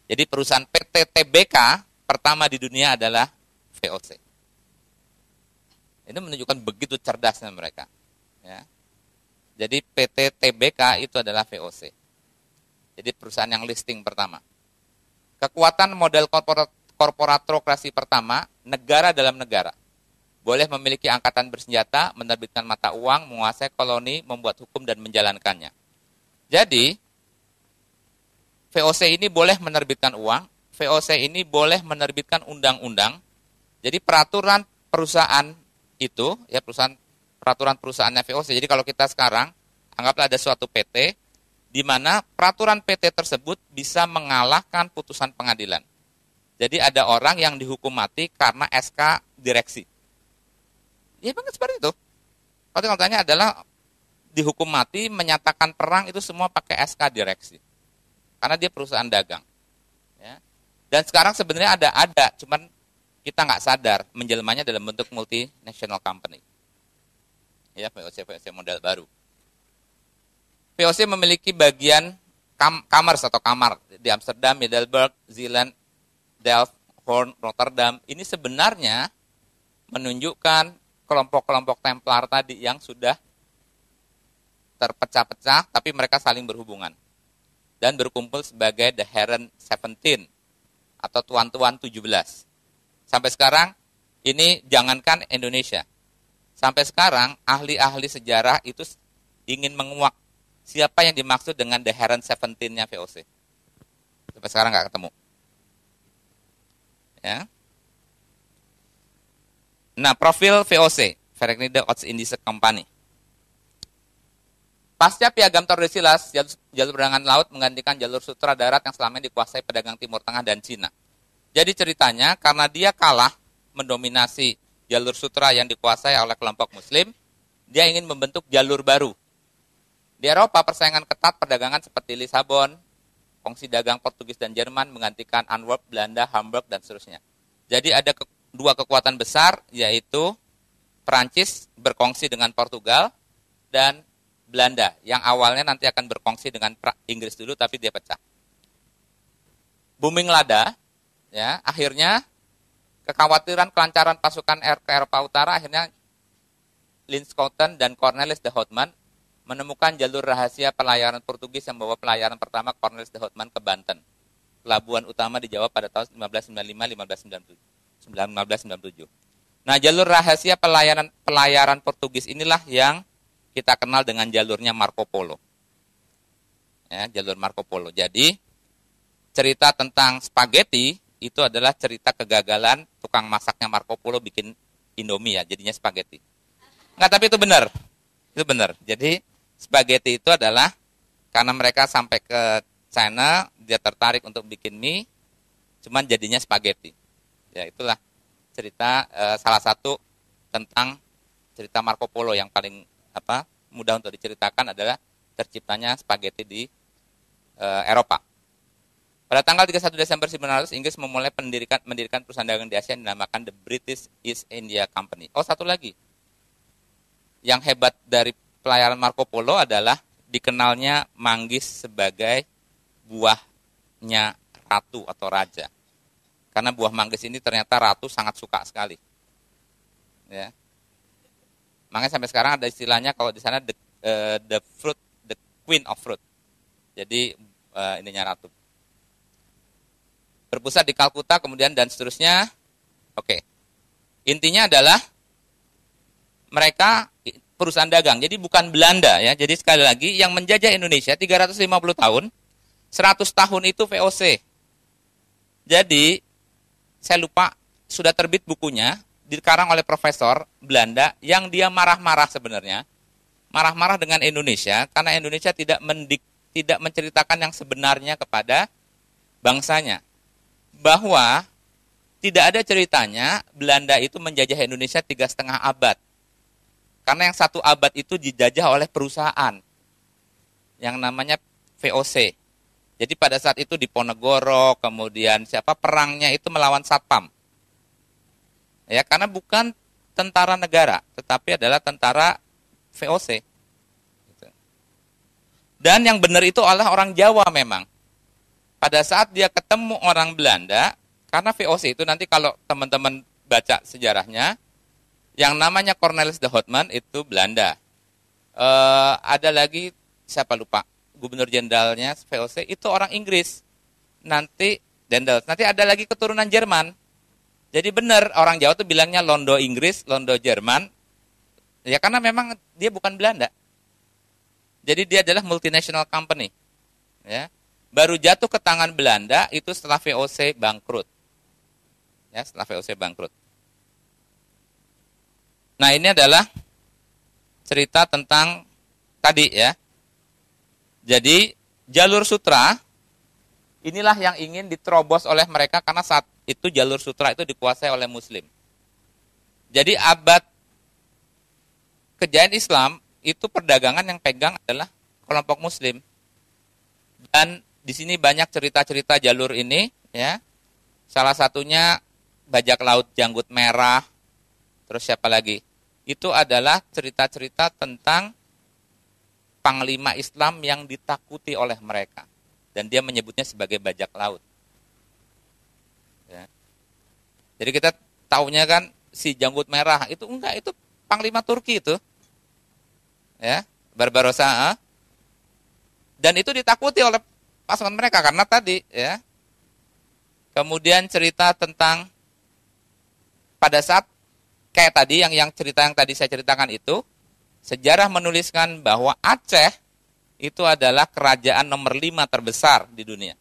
Jadi perusahaan PT TBK pertama di dunia adalah VOC. Ini menunjukkan begitu cerdasnya mereka. Ya. Jadi PT TBK itu adalah VOC. Jadi perusahaan yang listing pertama. Kekuatan model korporatokrasi pertama, negara dalam negara. Boleh memiliki angkatan bersenjata, menerbitkan mata uang, menguasai koloni, membuat hukum dan menjalankannya. Jadi, VOC ini boleh menerbitkan uang, VOC ini boleh menerbitkan undang-undang. Jadi peraturan perusahaan itu, ya peraturan perusahaannya VOC. Jadi kalau kita sekarang, anggaplah ada suatu PT, di mana peraturan PT tersebut bisa mengalahkan putusan pengadilan. Jadi ada orang yang dihukum mati karena SK direksi. Ya banget seperti itu. Kalau tanya adalah dihukum mati, menyatakan perang itu semua pakai SK direksi. Karena dia perusahaan dagang. Ya. Dan sekarang sebenarnya ada, cuman kita nggak sadar menjelmanya dalam bentuk multinational company. Ya, VOC model baru. VOC memiliki bagian kamar atau kamar di Amsterdam, Middelburg, Zeeland, Delft, Hoorn, Rotterdam. Ini sebenarnya menunjukkan kelompok-kelompok Templar tadi yang sudah terpecah-pecah, tapi mereka saling berhubungan. Dan berkumpul sebagai The Heren 17 atau Tuan-Tuan 17. Sampai sekarang, ini jangankan Indonesia. Sampai sekarang, ahli-ahli sejarah itu ingin menguak siapa yang dimaksud dengan The Heren 17-nya VOC. Sampai sekarang nggak ketemu. Ya. Nah, profil VOC, Verenigde Oost-Indische Compagnie. Pasca Piagam Tordesillas, jalur perdagangan laut menggantikan jalur sutra darat yang selama ini dikuasai pedagang Timur Tengah dan Cina. Jadi ceritanya karena dia kalah mendominasi jalur sutra yang dikuasai oleh kelompok Muslim, dia ingin membentuk jalur baru. Di Eropa persaingan ketat perdagangan seperti Lisabon, kongsi dagang Portugis dan Jerman menggantikan Antwerp, Belanda, Hamburg, dan seterusnya. Jadi ada dua kekuatan besar, yaitu Perancis berkongsi dengan Portugal, dan Belanda, yang awalnya nanti akan berkongsi dengan Inggris dulu, tapi dia pecah. Booming lada, ya, akhirnya kekhawatiran kelancaran pasukan ke Eropa Utara, akhirnya Linschoten dan Cornelis de Houtman menemukan jalur rahasia pelayaran Portugis yang membawa pelayaran pertama Cornelis de Houtman ke Banten. Pelabuhan utama di Jawa pada tahun 1597. Nah, jalur rahasia pelayaran Portugis inilah yang kita kenal dengan jalurnya Marco Polo. Ya, jalur Marco Polo. Jadi, cerita tentang spaghetti itu adalah cerita kegagalan tukang masaknya Marco Polo bikin Indomie, ya, jadinya spaghetti. Enggak, tapi itu benar. Itu benar. Jadi, spaghetti itu adalah karena mereka sampai ke China, dia tertarik untuk bikin mie, cuman jadinya spaghetti. Ya, itulah cerita salah satu tentang cerita Marco Polo yang paling mudah untuk diceritakan adalah terciptanya spaghetti di Eropa. Pada tanggal 31 Desember 1900, Inggris memulai mendirikan perusahaan dagang di Asia yang dinamakan The British East India Company. Oh, satu lagi. Yang hebat dari pelayaran Marco Polo adalah dikenalnya manggis sebagai buahnya ratu atau raja. Karena buah manggis ini ternyata ratu sangat suka sekali. Ya. Makanya sampai sekarang ada istilahnya kalau di sana the fruit, the queen of fruit. Jadi ininya ratu. Berpusat di Kalkuta kemudian dan seterusnya. Oke. Intinya adalah mereka perusahaan dagang. Jadi bukan Belanda, ya. Jadi sekali lagi yang menjajah Indonesia 350 tahun, 100 tahun itu VOC. Jadi saya lupa sudah terbit bukunya dikarang oleh profesor Belanda yang dia marah-marah sebenarnya. Marah-marah dengan Indonesia karena Indonesia tidak menceritakan yang sebenarnya kepada bangsanya. Bahwa tidak ada ceritanya Belanda itu menjajah Indonesia 3,5 abad. Karena yang 1 abad itu dijajah oleh perusahaan yang namanya VOC. Jadi pada saat itu di Ponegoro, kemudian perangnya itu melawan Satpam. Ya, karena bukan tentara negara, tetapi adalah tentara VOC. Dan yang benar itu adalah orang Jawa memang. Pada saat dia ketemu orang Belanda, karena VOC itu nanti kalau teman-teman baca sejarahnya, yang namanya Cornelis de Houtman itu Belanda. Ada lagi, siapa lupa, gubernur jenderalnya VOC itu orang Inggris. Nanti ada lagi keturunan Jerman. Jadi benar orang Jawa tuh bilangnya Londo Inggris, Londo Jerman. Ya karena memang dia bukan Belanda. Jadi dia adalah multinational company. Ya. Baru jatuh ke tangan Belanda itu setelah VOC bangkrut. Ya, setelah VOC bangkrut. Nah, ini adalah cerita tentang tadi ya. Jadi jalur sutra Inilah yang ingin diterobos oleh mereka karena saat itu jalur sutra itu dikuasai oleh Muslim. Jadi abad kejayaan Islam itu perdagangan yang pegang adalah kelompok Muslim. Dan di sini banyak cerita-cerita jalur ini, ya. Salah satunya bajak laut janggut merah. Terus siapa lagi? Itu adalah cerita-cerita tentang panglima Islam yang ditakuti oleh mereka. Dan dia menyebutnya sebagai bajak laut. Ya. Jadi kita taunya kan si janggut merah itu enggak, itu panglima Turki itu. Ya, Barbarossa. Dan itu ditakuti oleh pasukan mereka karena tadi, ya. Kemudian cerita tentang pada saat kayak tadi yang cerita yang tadi saya ceritakan itu, sejarah menuliskan bahwa Aceh itu adalah kerajaan nomor 5 terbesar di dunia.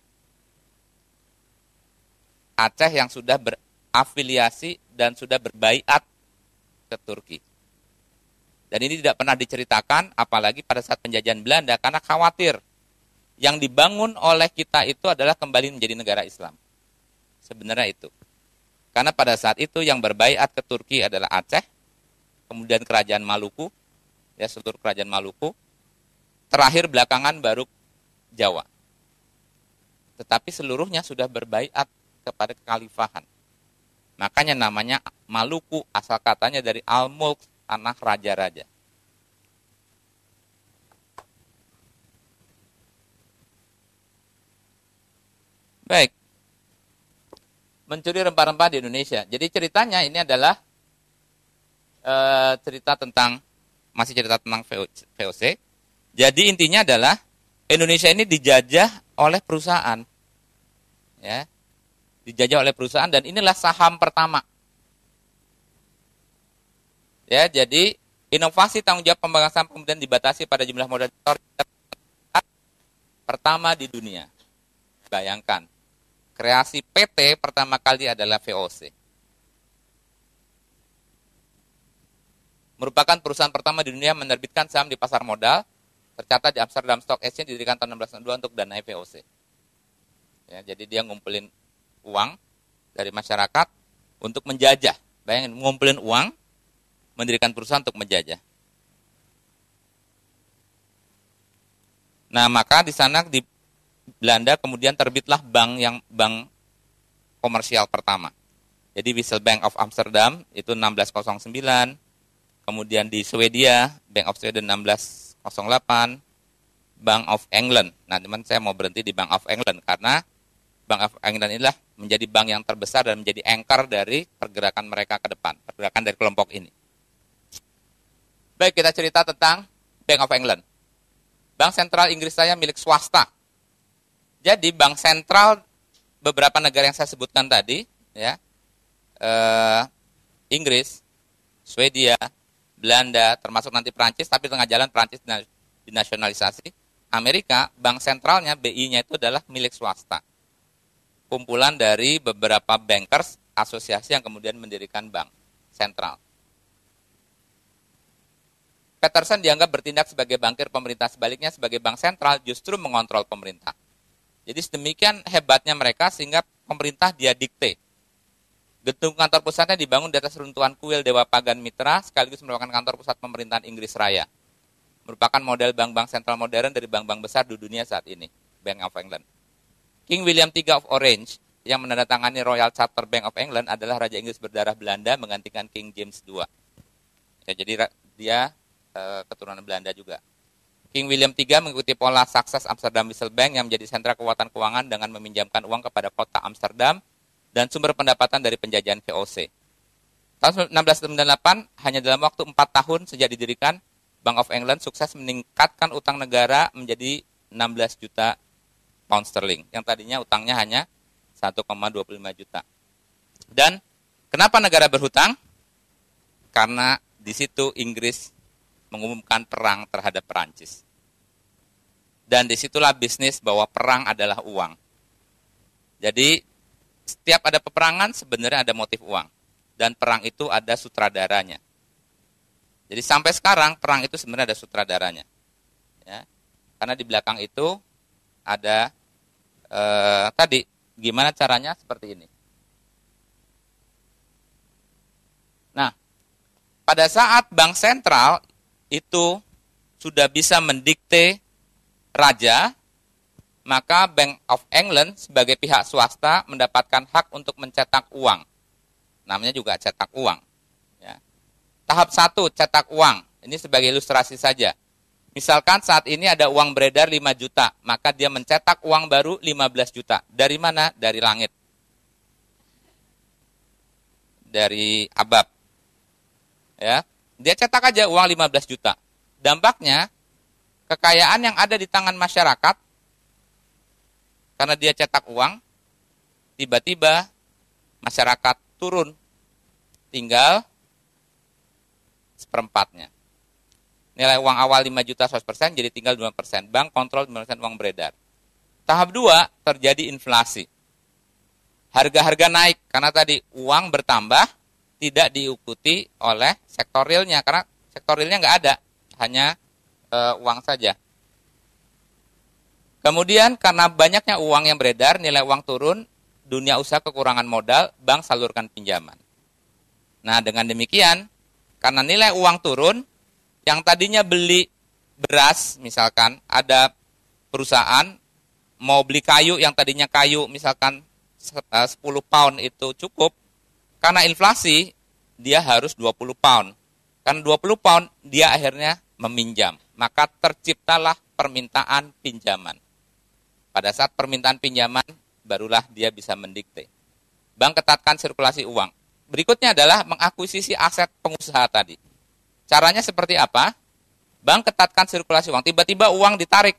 Aceh yang sudah berafiliasi dan sudah berbaiat ke Turki. Dan ini tidak pernah diceritakan, apalagi pada saat penjajahan Belanda, karena khawatir yang dibangun oleh kita itu adalah kembali menjadi negara Islam. Sebenarnya itu. Karena pada saat itu yang berbaiat ke Turki adalah Aceh, kemudian kerajaan Maluku, ya seluruh kerajaan Maluku, terakhir belakangan baru Jawa. Tetapi seluruhnya sudah berbaiat kepada kekhalifahan. Makanya namanya Maluku, asal katanya dari Al-Mulk, tanah raja-raja. Baik. Mencuri rempah-rempah di Indonesia. Jadi ceritanya ini adalah cerita tentang, masih cerita tentang VOC. Jadi intinya adalah Indonesia ini dijajah oleh perusahaan. Ya. Dijajah oleh perusahaan dan inilah saham pertama. Ya, jadi inovasi tanggung jawab pembangunan saham kemudian dibatasi pada jumlah moderator pertama di dunia. Bayangkan, kreasi PT pertama kali adalah VOC. Merupakan perusahaan pertama di dunia menerbitkan saham di pasar modal, tercatat di Amsterdam Stock Exchange didirikan tahun 1692 untuk danai VOC. Ya, jadi dia ngumpulin uang dari masyarakat untuk menjajah. Bayangin, ngumpulin uang, mendirikan perusahaan untuk menjajah. Nah, maka di sana di Belanda kemudian terbitlah bank komersial pertama. Jadi Wissel Bank of Amsterdam itu 1609, kemudian di Swedia Bank of Sweden 1608, Bank of England. Nah, teman saya mau berhenti di Bank of England karena Bank of England inilah menjadi bank yang terbesar dan menjadi anchor dari pergerakan mereka ke depan, pergerakan dari kelompok ini. Baik, kita cerita tentang Bank of England. Bank sentral Inggris saya milik swasta. Jadi bank sentral beberapa negara yang saya sebutkan tadi, ya, Inggris, Swedia, Belanda, termasuk nanti Prancis, tapi tengah jalan Prancis dinasionalisasi. Amerika, bank sentralnya, BI-nya itu adalah milik swasta. Kumpulan dari beberapa bankers, asosiasi yang kemudian mendirikan bank sentral. Peterson dianggap bertindak sebagai bankir pemerintah, sebaliknya sebagai bank sentral justru mengontrol pemerintah. Jadi sedemikian hebatnya mereka sehingga pemerintah dia dikte. Gedung kantor pusatnya dibangun di atas runtuhan kuil Dewa Pagan Mitra, sekaligus merupakan kantor pusat pemerintahan Inggris Raya. Merupakan model bank-bank sentral modern dari bank-bank besar di dunia saat ini, Bank of England. King William III of Orange yang menandatangani Royal Charter Bank of England adalah Raja Inggris berdarah Belanda menggantikan King James II. Ya, jadi dia keturunan Belanda juga. King William III mengikuti pola sukses Amsterdam Wissel Bank yang menjadi sentra kekuatan keuangan dengan meminjamkan uang kepada kota Amsterdam dan sumber pendapatan dari penjajahan VOC. Tahun 1698, hanya dalam waktu 4 tahun sejak didirikan, Bank of England sukses meningkatkan utang negara menjadi 16 juta pound sterling. Yang tadinya utangnya hanya 1,25 juta. Dan kenapa negara berhutang? Karena di situ Inggris mengumumkan perang terhadap Perancis. Dan disitulah bisnis bahwa perang adalah uang. Jadi setiap ada peperangan sebenarnya ada motif uang. Dan perang itu ada sutradaranya. Jadi sampai sekarang perang itu sebenarnya ada sutradaranya. Ya. Karena di belakang itu ada tadi gimana caranya seperti ini. Nah, pada saat bank sentral itu sudah bisa mendikte raja, maka Bank of England sebagai pihak swasta mendapatkan hak untuk mencetak uang. Namanya juga cetak uang. Ya. Tahap 1, cetak uang. Ini sebagai ilustrasi saja. Misalkan saat ini ada uang beredar 5 juta, maka dia mencetak uang baru 15 juta. Dari mana? Dari langit. Dari abab. Ya. Dia cetak aja uang 15 juta. Dampaknya, kekayaan yang ada di tangan masyarakat, karena dia cetak uang, tiba-tiba masyarakat turun, tinggal seperempatnya. Nilai uang awal 5 juta 100%, jadi tinggal 2%. Bank kontrol 2% uang beredar. Tahap 2, terjadi inflasi. Harga-harga naik, karena tadi uang bertambah, tidak diikuti oleh sektor realnya, karena sektor realnya nggak ada, hanya uang saja. Kemudian karena banyaknya uang yang beredar, nilai uang turun, dunia usaha kekurangan modal, bank salurkan pinjaman. Nah, dengan demikian, karena nilai uang turun, yang tadinya beli beras, misalkan ada perusahaan mau beli kayu, yang tadinya kayu misalkan 10 pound itu cukup, karena inflasi dia harus 20 pound. Karena 20 pound dia akhirnya meminjam. Maka terciptalah permintaan pinjaman. Pada saat permintaan pinjaman, barulah dia bisa mendikte. Bank ketatkan sirkulasi uang. Berikutnya adalah mengakuisisi aset pengusaha tadi. Caranya seperti apa? Bank ketatkan sirkulasi uang. Tiba-tiba uang ditarik.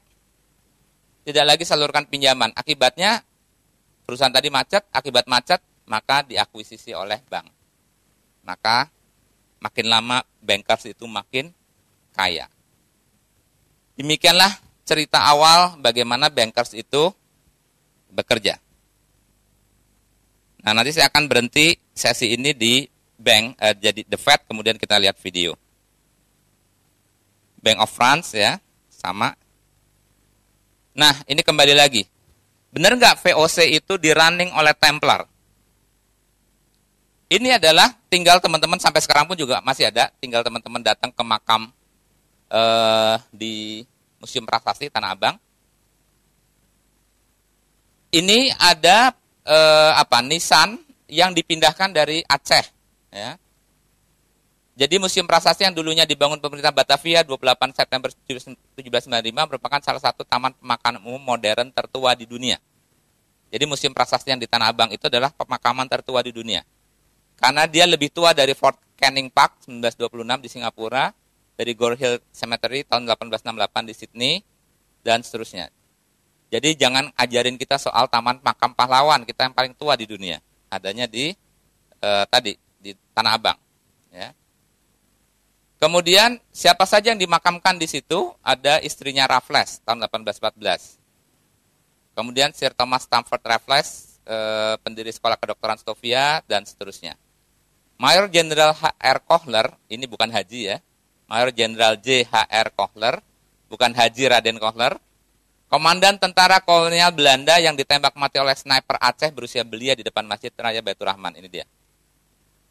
Tidak lagi salurkan pinjaman. Akibatnya, perusahaan tadi macet. Akibat macet, maka diakuisisi oleh bank. Maka, makin lama bankers itu makin kaya. Demikianlah cerita awal bagaimana bankers itu bekerja. Nah, nanti saya akan berhenti sesi ini di bank, jadi The Fed, kemudian kita lihat video. Bank of France ya, sama. Nah, ini kembali lagi. Benar nggak VOC itu di running oleh Templar? Ini adalah tinggal teman-teman sampai sekarang pun juga masih ada, tinggal teman-teman datang ke makam di Museum Prasasti Tanah Abang. Ini ada nisan yang dipindahkan dari Aceh. Ya. Jadi Museum Prasasti yang dulunya dibangun pemerintah Batavia 28 September 1795 merupakan salah satu taman pemakaman umum modern tertua di dunia. Jadi Museum Prasasti yang di Tanah Abang itu adalah pemakaman tertua di dunia. Karena dia lebih tua dari Fort Canning Park 1926 di Singapura, dari Gore Hill Cemetery tahun 1868 di Sydney, dan seterusnya. Jadi jangan ajarin kita soal taman makam pahlawan, kita yang paling tua di dunia. Adanya di di Tanah Abang. Ya. Kemudian siapa saja yang dimakamkan di situ? Ada istrinya Raffles tahun 1814. Kemudian Sir Thomas Stamford Raffles, pendiri Sekolah Kedokteran Stovia, dan seterusnya. Mayor Jenderal H.R. Kohler, ini bukan Haji ya, Mayor Jenderal J.H.R. Kohler, bukan Haji Raden Kohler, komandan tentara kolonial Belanda yang ditembak mati oleh sniper Aceh berusia belia di depan Masjid Raya Baitur Rahman, ini dia.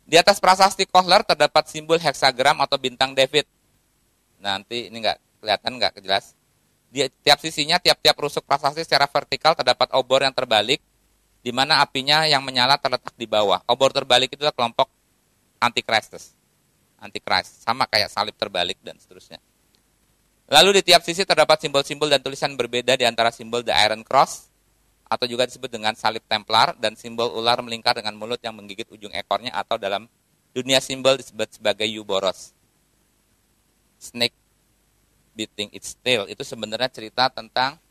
Di atas prasasti Kohler terdapat simbol heksagram atau bintang David. Nanti ini nggak kelihatan, nggak jelas. Di tiap sisinya, tiap-tiap rusuk prasasti secara vertikal terdapat obor yang terbalik, di mana apinya yang menyala terletak di bawah. Obor terbalik itu adalah kelompok Antichrist, sama kayak salib terbalik dan seterusnya. Lalu di tiap sisi terdapat simbol-simbol dan tulisan berbeda di antara simbol The Iron Cross, atau juga disebut dengan salib Templar, dan simbol ular melingkar dengan mulut yang menggigit ujung ekornya, atau dalam dunia simbol disebut sebagai Ouroboros. Snake beating its tail, itu sebenarnya cerita tentang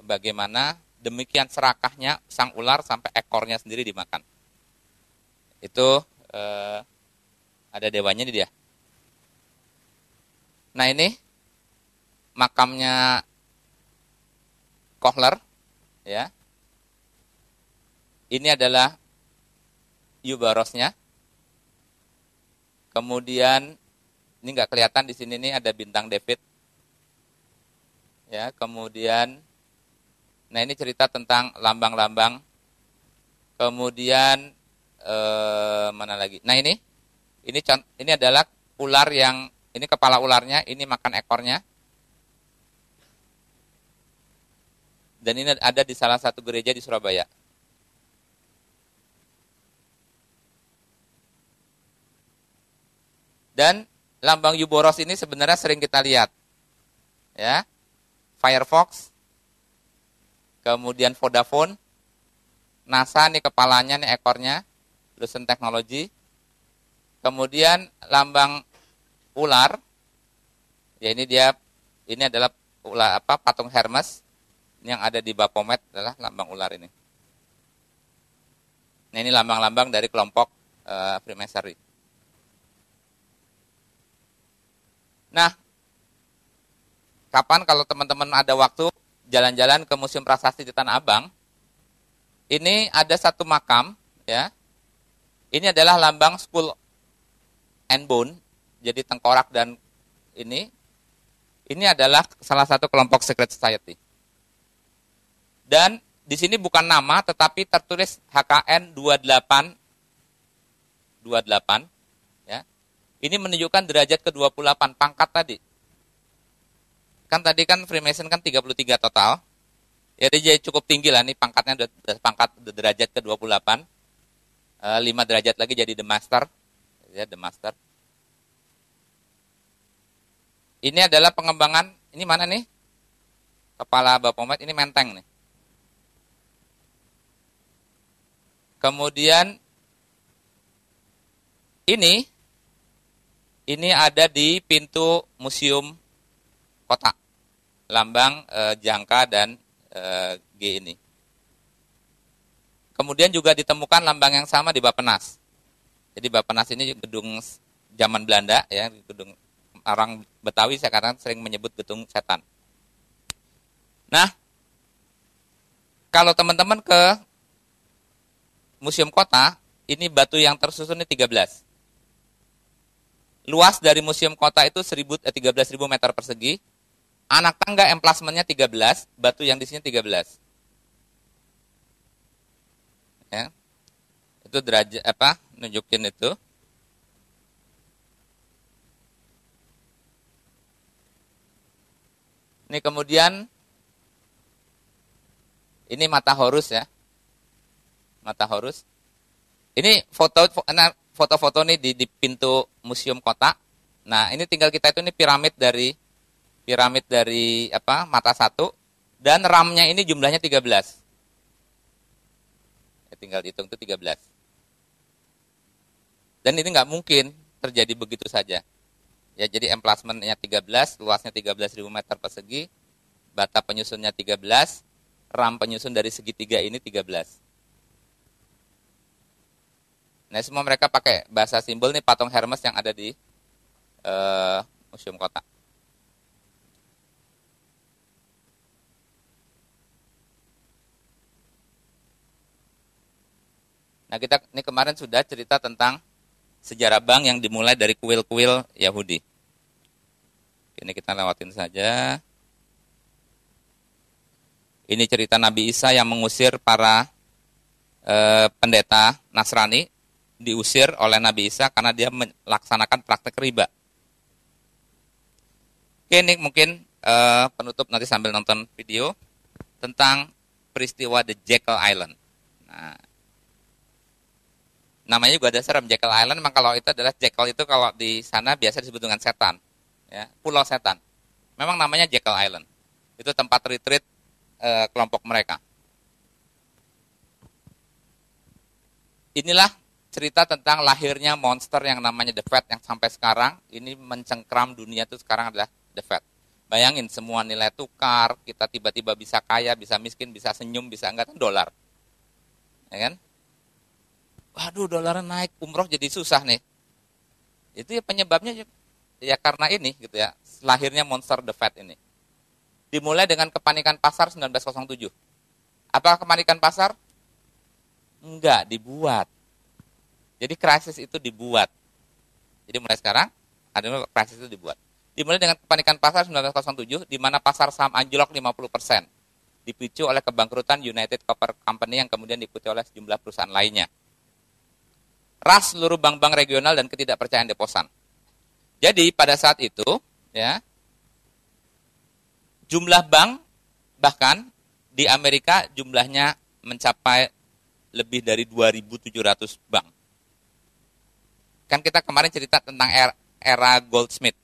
bagaimana demikian serakahnya sang ular sampai ekornya sendiri dimakan. Itu ada dewanya nih dia. Nah ini makamnya Kohler. Ya, ini adalah Ouroborosnya. Kemudian ini nggak kelihatan di sini nih ada bintang David. Ya, kemudian Nah, ini cerita tentang lambang-lambang. Kemudian mana lagi? Nah, ini adalah ular yang ini kepala ularnya, ini makan ekornya. Dan ini ada di salah satu gereja di Surabaya. Dan lambang Euboros ini sebenarnya sering kita lihat. Ya. Firefox, kemudian Vodafone, NASA nih kepalanya, nih ekornya, Lucent Technology. Kemudian lambang ular, ya ini adalah ular patung Hermes yang ada di Baphomet adalah lambang ular ini. Nah, ini lambang-lambang dari kelompok Freemasonry. Nah, kapan kalau teman-teman ada waktu jalan-jalan ke Museum Prasasti di Tanah Abang, ini ada satu makam, ya. Ini adalah lambang Skull and Bone, jadi tengkorak dan ini adalah salah satu kelompok secret society. Dan di sini bukan nama, tetapi tertulis HKN 28, ya. Ini menunjukkan derajat ke-28, pangkat tadi. Kan tadi kan Freemason kan 33 total. Ya dia cukup tinggi lah, nih pangkatnya pangkat derajat ke-28. 5 derajat lagi jadi The Master. Ya, The Master. Ini adalah pengembangan, ini mana nih? Kepala Baphomet, ini menteng nih. Kemudian ini ada di pintu museum kota. Lambang jangka dan G ini. Kemudian juga ditemukan lambang yang sama di Bappenas. Jadi Bappenas ini gedung zaman Belanda, ya, gedung orang Betawi saya katakan sering menyebut gedung setan. Nah, kalau teman-teman ke museum kota, ini batu yang tersusun ini 13. Luas dari museum kota itu 13.000 meter persegi. Anak tangga emplasmennya 13, batu yang di sini 13. Ya. Itu derajat nunjukin itu. Ini kemudian ini mata Horus, ya. Mata Horus. Ini foto-foto nih di pintu museum kota. Nah, ini tinggal kita itu nih piramid dari mata satu, dan ramnya ini jumlahnya 13. Ya, tinggal dihitung itu 13. Dan ini nggak mungkin terjadi begitu saja. Ya, jadi emplasmentnya 13, luasnya 13.000 meter persegi, bata penyusunnya 13, ram penyusun dari segitiga ini 13. Nah, semua mereka pakai bahasa simbol nih patung Hermes yang ada di museum kota. Nah, kita ini kemarin sudah cerita tentang sejarah bank yang dimulai dari kuil-kuil Yahudi. Ini kita lewatin saja. Ini cerita Nabi Isa yang mengusir para pendeta Nasrani, diusir oleh Nabi Isa karena dia melaksanakan praktek riba. Oke, ini mungkin penutup nanti sambil nonton video tentang peristiwa The Jekyll Island. Nah, namanya juga ada serem, Jekyll Island. Memang kalau itu adalah Jekyll itu kalau di sana biasa disebut dengan setan, ya, pulau setan. Memang namanya Jekyll Island. Itu tempat retreat kelompok mereka. Inilah cerita tentang lahirnya monster yang namanya The Fed yang sampai sekarang ini mencengkram dunia itu sekarang adalah The Fed. Bayangin semua nilai tukar, kita tiba-tiba bisa kaya, bisa miskin, bisa senyum, bisa enggak, kan dolar. Ya kan? Waduh, dolar naik, umroh jadi susah nih. Itu ya penyebabnya ya karena ini gitu ya, lahirnya monster The Fed ini. Dimulai dengan kepanikan pasar 1907. Apa kepanikan pasar? Enggak, dibuat. Jadi krisis itu dibuat. Jadi mulai sekarang ada krisis itu dibuat. Dimulai dengan kepanikan pasar 1907 di mana pasar saham anjlok 50%. dipicu oleh kebangkrutan United Copper Company yang kemudian diikuti oleh sejumlah perusahaan lainnya. Ras seluruh bank-bank regional dan ketidakpercayaan deposan. Jadi pada saat itu, ya, jumlah bank bahkan di Amerika jumlahnya mencapai lebih dari 2.700 bank. Kan kita kemarin cerita tentang era Goldsmith.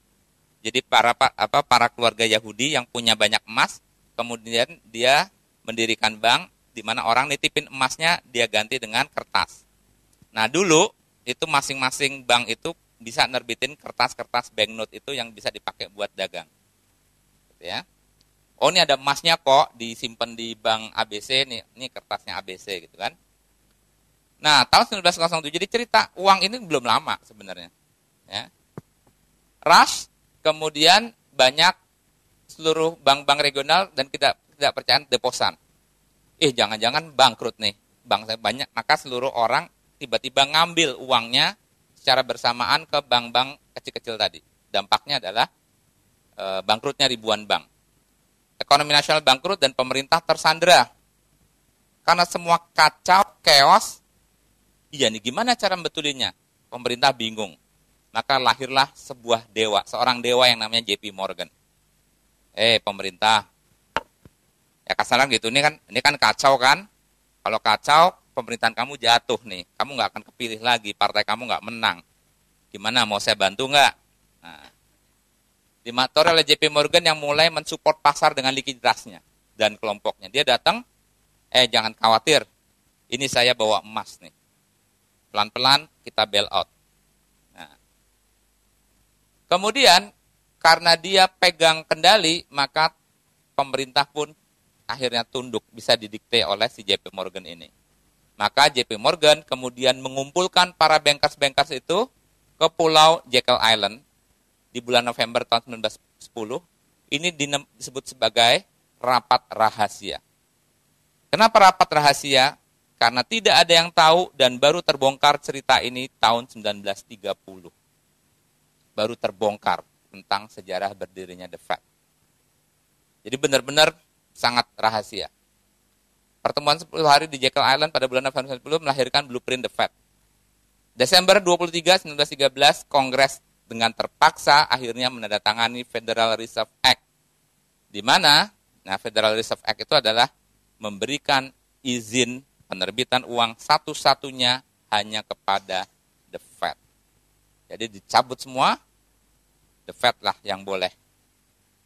Jadi para keluarga Yahudi yang punya banyak emas, kemudian dia mendirikan bank di mana orang nitipin emasnya dia ganti dengan kertas. Nah dulu itu masing-masing bank itu bisa nerbitin kertas-kertas banknote itu yang bisa dipakai buat dagang. Gitu ya. Oh ini ada emasnya kok disimpan di bank ABC, ini kertasnya ABC gitu kan. Nah tahun 1907 jadi cerita uang ini belum lama sebenarnya. Ya. Rush, kemudian banyak seluruh bank-bank regional dan tidak percaya deposan. Jangan-jangan bangkrut nih, bank saya banyak, maka seluruh orang tiba-tiba ngambil uangnya secara bersamaan ke bank-bank kecil-kecil tadi. Dampaknya adalah bangkrutnya ribuan bank. Ekonomi nasional bangkrut dan pemerintah tersandera. Karena semua kacau, chaos, iya nih gimana cara membetulinya? Pemerintah bingung. Maka lahirlah sebuah dewa, seorang dewa yang namanya JP Morgan. Pemerintah, ya kasaran gitu, ini kan kacau kan? Kalau kacau, pemerintahan kamu jatuh nih, kamu nggak akan kepilih lagi, partai kamu nggak menang. Gimana, mau saya bantu nggak? Nah, dimatori oleh JP Morgan yang mulai mensupport pasar dengan likuiditasnya dan kelompoknya. Dia datang, jangan khawatir, ini saya bawa emas nih. Pelan-pelan kita bail out. Nah, kemudian karena dia pegang kendali, maka pemerintah pun akhirnya tunduk, bisa didikte oleh si JP Morgan ini. Maka JP Morgan kemudian mengumpulkan para bankers-bankers itu ke pulau Jekyll Island di bulan November tahun 1910. Ini disebut sebagai rapat rahasia. Kenapa rapat rahasia? Karena tidak ada yang tahu dan baru terbongkar cerita ini tahun 1930. Baru terbongkar tentang sejarah berdirinya The Fed. Jadi benar-benar sangat rahasia. Pertemuan 10 hari di Jekyll Island pada bulan November 1910 melahirkan blueprint The Fed. Desember 23, 1913, Kongres dengan terpaksa akhirnya menandatangani Federal Reserve Act. Di mana, Federal Reserve Act itu adalah memberikan izin penerbitan uang satu-satunya hanya kepada The Fed. Jadi dicabut semua, The Fed lah yang boleh.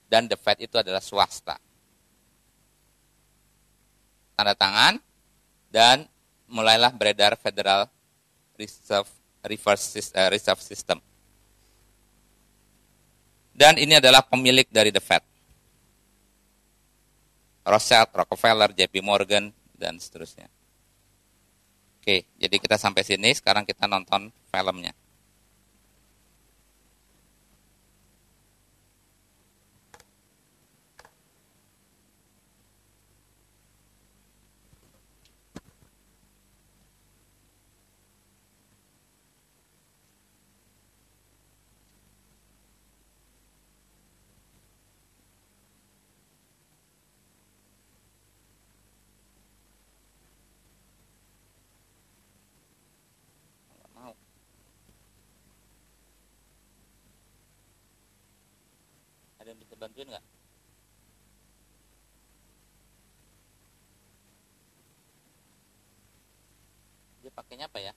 Dan The Fed itu adalah swasta. Tanda tangan, dan mulailah beredar Federal Reserve System. Dan ini adalah pemilik dari The Fed. Rothschild, Rockefeller, JP Morgan, dan seterusnya. Oke, jadi kita sampai sini, sekarang kita nonton filmnya. Ada yang bisa bantuin nggak? Dia pakainya apa ya?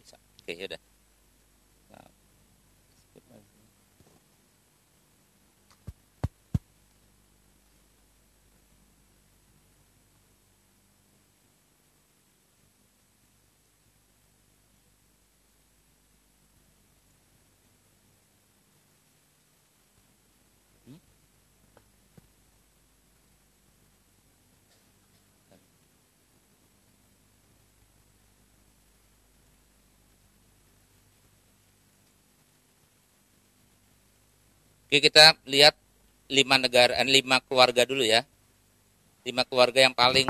Bisa. Oke, yaudah. Oke, kita lihat 5 keluarga dulu ya. 5 keluarga yang paling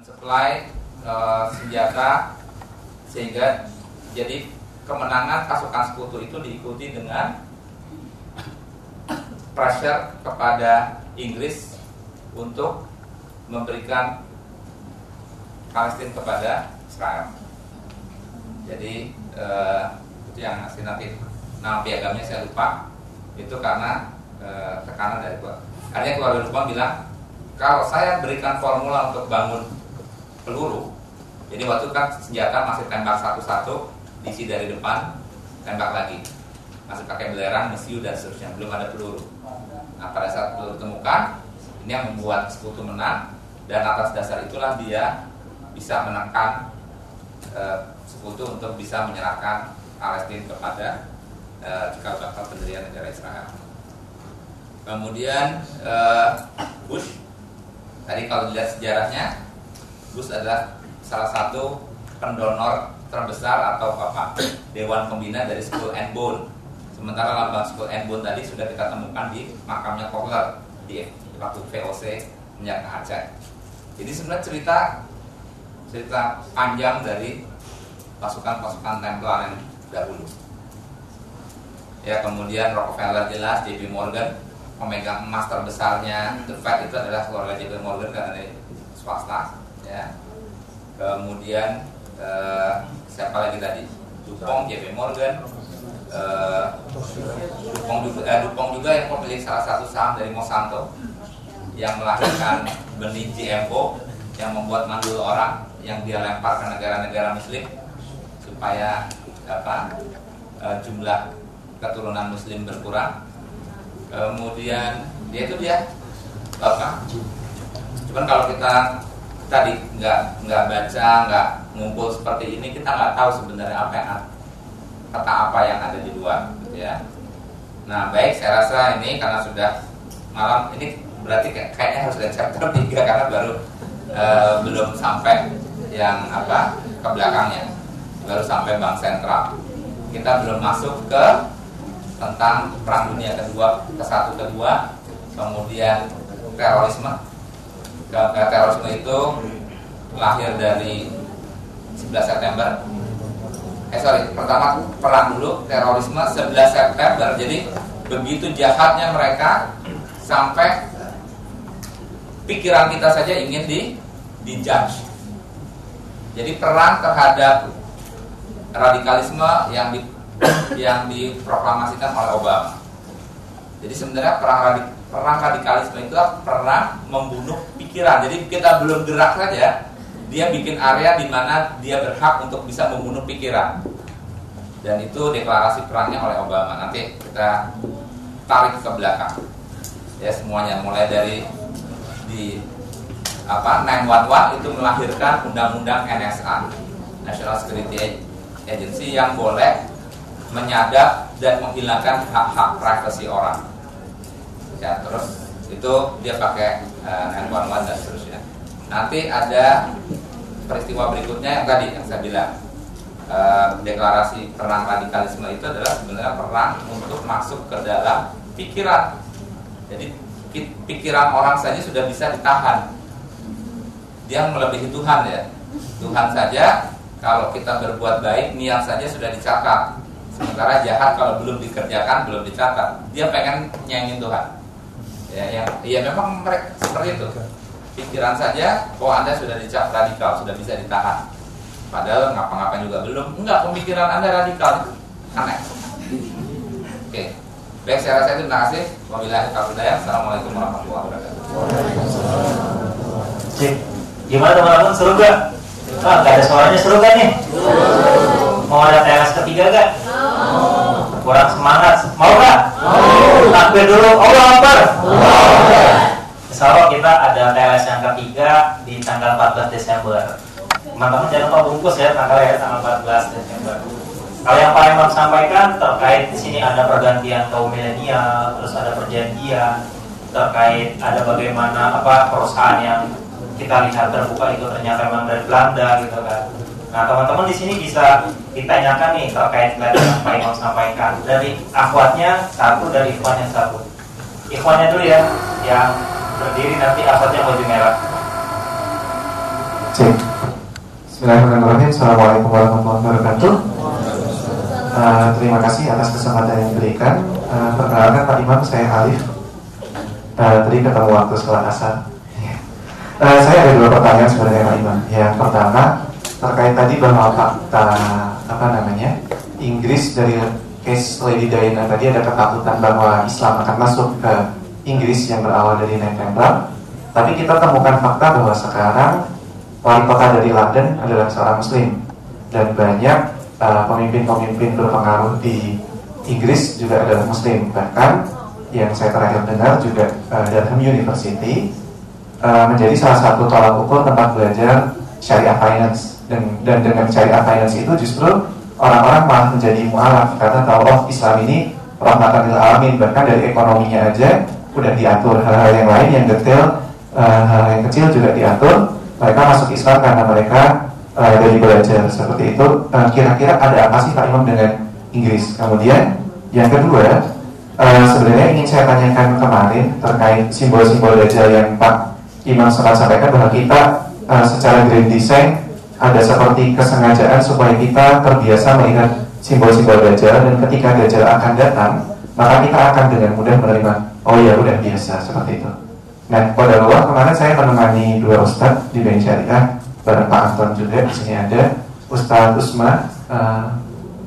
mensuplai senjata, sehingga jadi kemenangan pasukan sekutu itu diikuti dengan pressure kepada Inggris untuk memberikan Palestina kepada Israel. Jadi itu yang nanti nama piagamnya saya lupa. Itu karena tekanan dari keluarga. Artinya keluarga Lukman bilang, kalau saya berikan formula untuk bangun peluru, jadi waktu kan senjata masih tembak satu-satu, diisi dari depan, tembak lagi, masih pakai belerang, mesiu dan seterusnya, belum ada peluru. Nah pada saat peluru ditemukan, ini yang membuat sekutu menang, dan atas dasar itulah dia bisa menekan sekutu untuk bisa menyerahkan Palestina kepada cikal bakal pendirian negara Israel. Kemudian Bush, tadi kalau dilihat sejarahnya, Bush adalah salah satu pendonor terbesar atau Dewan Pembina dari Skull and Bone. Sementara lambang Skull and Bone tadi sudah kita temukan di makamnya Kohler di waktu VOC minyak Aceh. Jadi sebenarnya cerita panjang dari pasukan-pasukan Templar yang dahulu. Ya, kemudian Rockefeller jelas, JP Morgan pemegang emas terbesarnya, The Fed itu adalah keluarga JP Morgan karena dari swasta. Ya. Kemudian siapa lagi tadi? DuPont, JP Morgan, DuPont juga yang pemilik salah satu saham dari Monsanto yang melahirkan benih GMO yang membuat mandul orang yang dia lempar ke negara-negara Muslim supaya jumlah keturunan Muslim berkurang. Kemudian dia cuman kalau kita tadi nggak baca, nggak ngumpul seperti ini, kita nggak tahu sebenarnya apa yang ada di luar, gitu ya. Nah baik, saya rasa ini karena sudah malam ini berarti kayaknya harus ada chapter 3 karena baru belum sampai yang ke belakangnya, baru sampai bank sentral. Kita belum masuk ke tentang perang dunia kedua, ke-1 kedua, kemudian terorisme. Terorisme itu lahir dari 11 September. Pertama perang dulu, terorisme 11 September. Jadi begitu jahatnya mereka sampai pikiran kita saja ingin dijudge. Jadi perang terhadap radikalisme yang diproklamasikan oleh Obama. Jadi sebenarnya perang radikalisme itu perang membunuh pikiran. Jadi kita belum gerak saja, dia bikin area di mana dia berhak untuk bisa membunuh pikiran. Dan itu deklarasi perangnya oleh Obama. Nanti kita tarik ke belakang. Ya semuanya mulai dari 911 itu melahirkan undang-undang NSA, National Security Agency, yang boleh menyadap dan menghilangkan hak-hak privasi orang. Ya, terus itu dia pakai 911 dan seterusnya. Nanti ada peristiwa berikutnya yang tadi yang saya bilang, deklarasi perang radikalisme itu adalah sebenarnya perang untuk masuk ke dalam pikiran. Jadi pikiran orang saja sudah bisa ditahan. Dia melebihi Tuhan, ya. Tuhan saja kalau kita berbuat baik, niat saja sudah dicatat. Sementara jahat kalau belum dikerjakan, belum dicatat. Dia pengen nyanyiin Tuhan. Ya memang mereka seperti itu. Pikiran saja, Anda sudah dicap radikal, sudah bisa ditahan. Padahal ngapa-ngapain juga belum. Enggak, pemikiran Anda radikal. Aneh. Oke. Baik, saya rasa itu, terima kasih. Wabillahi taufiq hidayah. Assalamualaikum warahmatullahi wabarakatuh. Gimana teman-teman, seru gak? Gak ada suaranya, seru gak nih? Mau ada TLS ketiga gak? Kurang semangat, mau gak? Takbir dulu, Allah Akbar. Insya Allah kita ada TLS yang ketiga di tanggal 14 Desember. Teman-teman jangan lupa bungkus ya, tanggal 14 Desember. Kalau yang Pak Imam sampaikan terkait di sini ada pergantian kaum milenial, terus ada perjanjian terkait ada bagaimana perusahaan yang kita lihat terbuka itu ternyata memang dari Belanda gitu kan. Nah teman-teman di sini bisa ditanyakan nih terkait yang Pak Imam sampaikan dari akhwatnya satu, dari ikhwannya satu. Ikhwannya dulu ya, yang berdiri nanti akhwatnya baju merah. Cek. Bismillahirrahmanirrahim. Assalamualaikum warahmatullahi wabarakatuh. Terima kasih atas kesempatan yang diberikan. Perkenalkan Pak Imam, saya Alif. Tadi ketemu waktu sekolah asar. Saya ada dua pertanyaan sebenarnya Pak Imam. Yang pertama terkait tadi bahwa fakta Inggris dari case Lady Diana tadi ada ketakutan bahwa Islam akan masuk ke Inggris yang berawal dari November. Tapi kita temukan fakta bahwa sekarang wali kota dari London adalah seorang Muslim dan banyak pemimpin-pemimpin berpengaruh di Inggris juga adalah Muslim. Bahkan yang saya terakhir dengar juga Durham University menjadi salah satu tolak ukur tempat belajar Syariah Finance dan dengan Syariah Finance itu justru orang-orang malah menjadi mualaf karena tahu Islam ini rahmatan lil alamin, bahkan dari ekonominya aja udah diatur, hal-hal yang lain yang detail, hal yang kecil juga diatur. Mereka masuk Islam karena mereka dari belajar seperti itu. Kira-kira ada apa sih Pak Imam dengan Inggris? Kemudian yang kedua, sebenarnya ingin saya tanyakan kemarin terkait simbol-simbol Dajjal yang Pak Imam sempat sampaikan bahwa kita secara grand design ada seperti kesengajaan supaya kita terbiasa melihat simbol-simbol Dajjal, dan ketika Dajjal akan datang maka kita akan dengan mudah menerima, oh ya udah biasa seperti itu. Nah, pada luar kemarin saya menemani dua ustadz di Bank Syariah bareng Pak Anton juga. Di sini ada Ustadz Usma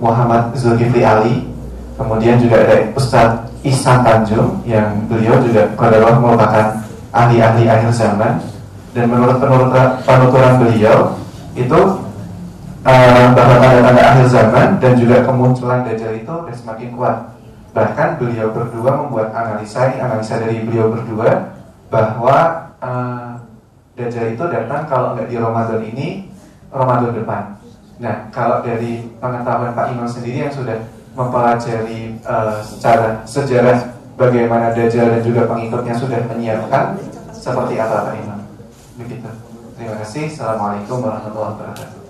Muhammad Zulkifli Ali, kemudian juga ada Ustadz Ihsan Tanjung yang beliau juga pada luar merupakan ahli-ahli akhir zaman, dan menurut penuturan beliau itu bahwa tanda-tanda akhir zaman dan juga kemunculan Dajjal itu sudah semakin kuat. Bahkan beliau berdua membuat analisa dari beliau berdua bahwa Dajjal itu datang kalau nggak di Ramadan ini, Ramadan depan. Nah, kalau dari pengetahuan Pak Imam sendiri yang sudah mempelajari secara sejarah bagaimana Dajjal dan juga pengikutnya sudah menyiapkan, seperti apa Pak Imam? Begitu. Terima kasih. Assalamualaikum warahmatullahi wabarakatuh.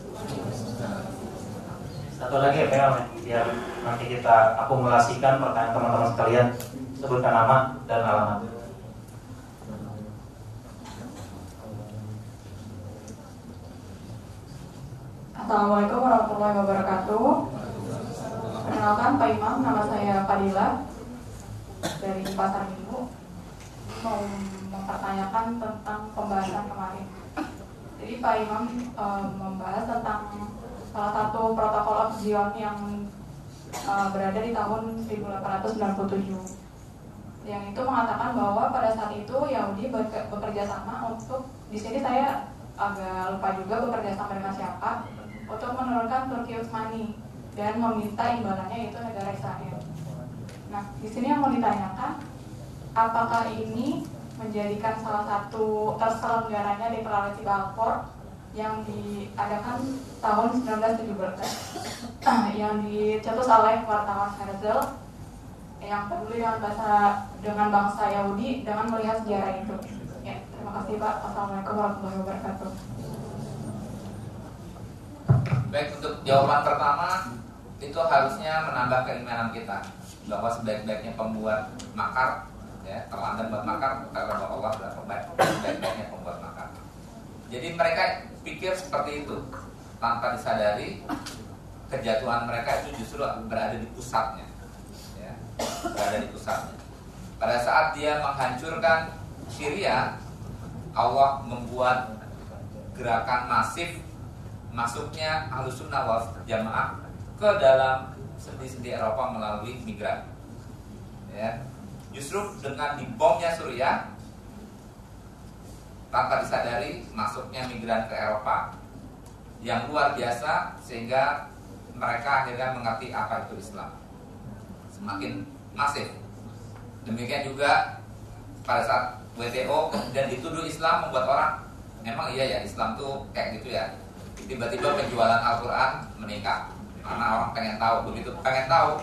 Satu lagi ya Pak, biar nanti kita akumulasikan pertanyaan teman-teman sekalian. Sebutkan nama dan alamat. Assalamualaikum warahmatullahi wabarakatuh. Perkenalkan Pak Imam, nama saya Fadila dari Pasar Minggu. Mau mempertanyakan tentang pembahasan kemarin. Jadi Pak Imam membahas tentang salah satu protokol of Zion yang berada di tahun 1897, yang itu mengatakan bahwa pada saat itu Yahudi bekerja sama untuk, di sini saya agak lupa juga bekerja sama dengan siapa, untuk menurunkan Turki Utsmani dan meminta imbalannya itu negara Israel. Nah, di sini yang mau ditanyakan, apakah ini menjadikan salah satu terselenggaranya deklarasi Balfour yang diadakan tahun 1917 yang dicetus oleh wartawan Herzl yang peduli dengan bangsa Yahudi dengan melihat sejarah itu. Ya, terima kasih Pak. Assalamualaikum warahmatullahi wabarakatuh. Baik, untuk jawaban pertama itu harusnya menambah keimanan kita bahwa sebaik-baiknya pembuat makar, ya, kalau Anda buat makar, kata Allah adalah sebaik-baiknya pembuat makar. Jadi mereka pikir seperti itu tanpa disadari kejatuhan mereka itu justru berada di pusatnya, ya, berada di pusatnya. Pada saat dia menghancurkan Syria, Allah membuat gerakan masif masuknya Ahlussunnah wal Jamaah ke dalam sendi-sendi Eropa melalui migran. Ya. Justru dengan dibomnya Suriah, tanpa disadari masuknya migran ke Eropa yang luar biasa, sehingga mereka akhirnya mengerti apa itu Islam. Semakin masif. Demikian juga pada saat WTO dan dituduh Islam membuat orang, memang iya ya Islam tuh kayak gitu ya. Tiba-tiba penjualan Al-Quran meningkat karena orang pengen tahu. Begitu pengen tahu,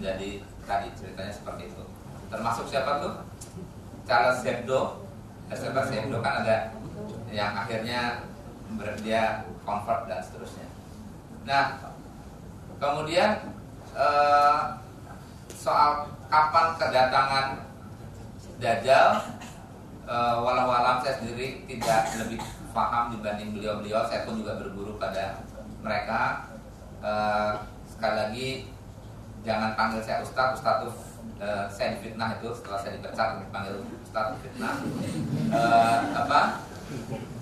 jadi tadi ceritanya seperti itu. Termasuk siapa tuh? Charles Hebdo. Charles Hebdo kan ada yang akhirnya dia convert dan seterusnya. Nah, kemudian soal kapan kedatangan Dajjal, walau alam saya sendiri tidak lebih paham dibanding beliau-beliau. Saya pun juga berguru pada mereka. Sekali lagi, jangan panggil saya Ustadz. Ustadz tuh saya difitnah itu setelah saya dipecat dipanggil Ustadz fitnah.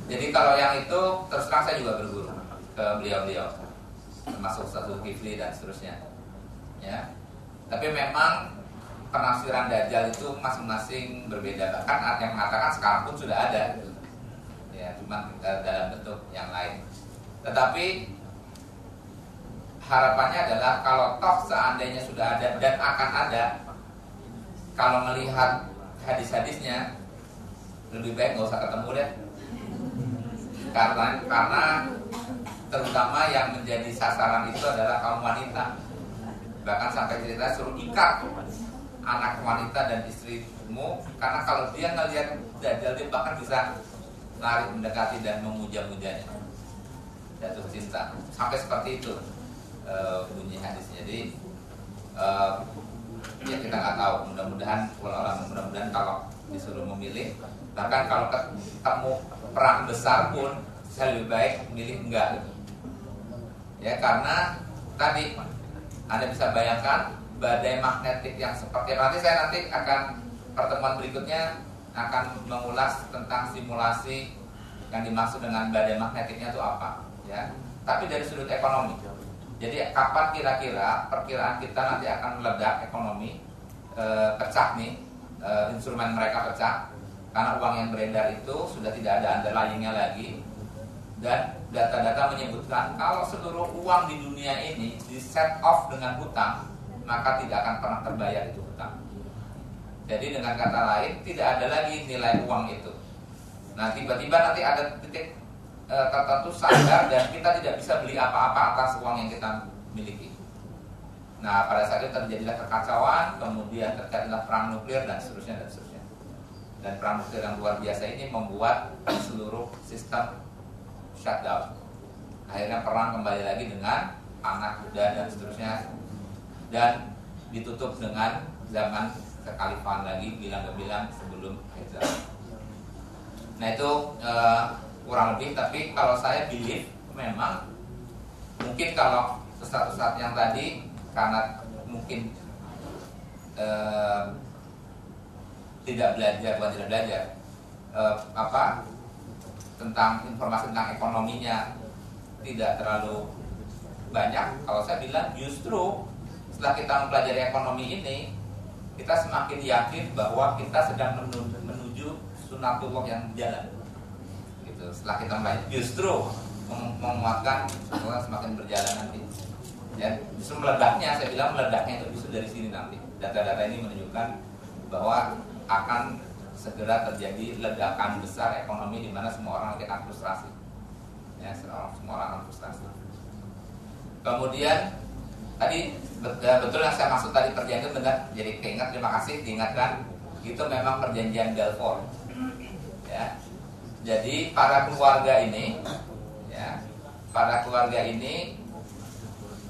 Jadi kalau yang itu terus terang saya juga berguru ke beliau-beliau, termasuk Ustadz Zulkifli dan seterusnya. Ya, tapi memang penafsiran Dajjal itu masing-masing berbeda. Bahkan ada yang mengatakan sekarang pun sudah ada, gitu. Ya, cuma dalam bentuk yang lain. Tetapi harapannya adalah kalau toh seandainya sudah ada dan akan ada, kalau melihat hadis-hadisnya lebih baik nggak usah ketemu deh. Karena terutama yang menjadi sasaran itu adalah kaum wanita. Bahkan sampai cerita suruh ikat anak wanita dan istrimu, karena kalau dia ngelihat Dajjal dia bahkan bisa lari mendekati dan memuja-mujanya, jatuh cinta, sampai seperti itu bunyi hadisnya. Jadi ya kita nggak tahu, mudah-mudahan kalau disuruh memilih, bahkan kalau ketemu perang besar pun saya lebih baik milih enggak gitu. Ya, karena tadi Anda bisa bayangkan badai magnetik yang seperti apa. Nanti akan pertemuan berikutnya akan mengulas tentang simulasi yang dimaksud dengan badai magnetiknya itu apa, ya. Tapi dari sudut ekonomi. Jadi kapan kira-kira perkiraan kita nanti akan meledak ekonomi, pecah nih, instrumen mereka pecah karena uang yang beredar itu sudah tidak ada underlyingnya lagi, dan data-data menyebutkan kalau seluruh uang di dunia ini di set off dengan hutang, maka tidak akan pernah terbayar itu hutang. Jadi dengan kata lain, tidak ada lagi nilai uang itu. Nah, tiba-tiba nanti ada titik tertentu sadar dan kita tidak bisa beli apa-apa atas uang yang kita miliki. Nah, pada saat itu terjadilah kekacauan, kemudian terjadilah perang nuklir dan seterusnya dan seterusnya. Dan perang nuklir yang luar biasa ini membuat seluruh sistem shutdown. Akhirnya perang kembali lagi dengan panah kuda dan seterusnya, dan ditutup dengan zaman kekhalifahan lagi, bilang-bilang sebelum hijrah. Nah itu kurang lebih. Tapi kalau saya believe memang mungkin kalau ustadz-ustadz yang tadi karena mungkin tidak belajar tentang informasi tentang ekonominya tidak terlalu banyak. Kalau saya bilang justru setelah kita mempelajari ekonomi ini, kita semakin yakin bahwa kita sedang menuju sunatullah yang jalan. Gitu. Setelah kita mempelajari, justru menguatkan sunatullah semakin berjalan nanti. Ya, justru meledaknya, saya bilang meledaknya itu justru dari sini nanti. Data-data ini menunjukkan bahwa akan segera terjadi ledakan besar ekonomi di mana semua orang akan frustrasi. Ya, semua orang akan frustrasi. Kemudian tadi betul yang saya maksud tadi perjanjian itu benar. Jadi keingat, terima kasih diingatkan. Itu memang perjanjian Balfour. Ya. Jadi para keluarga ini, ya,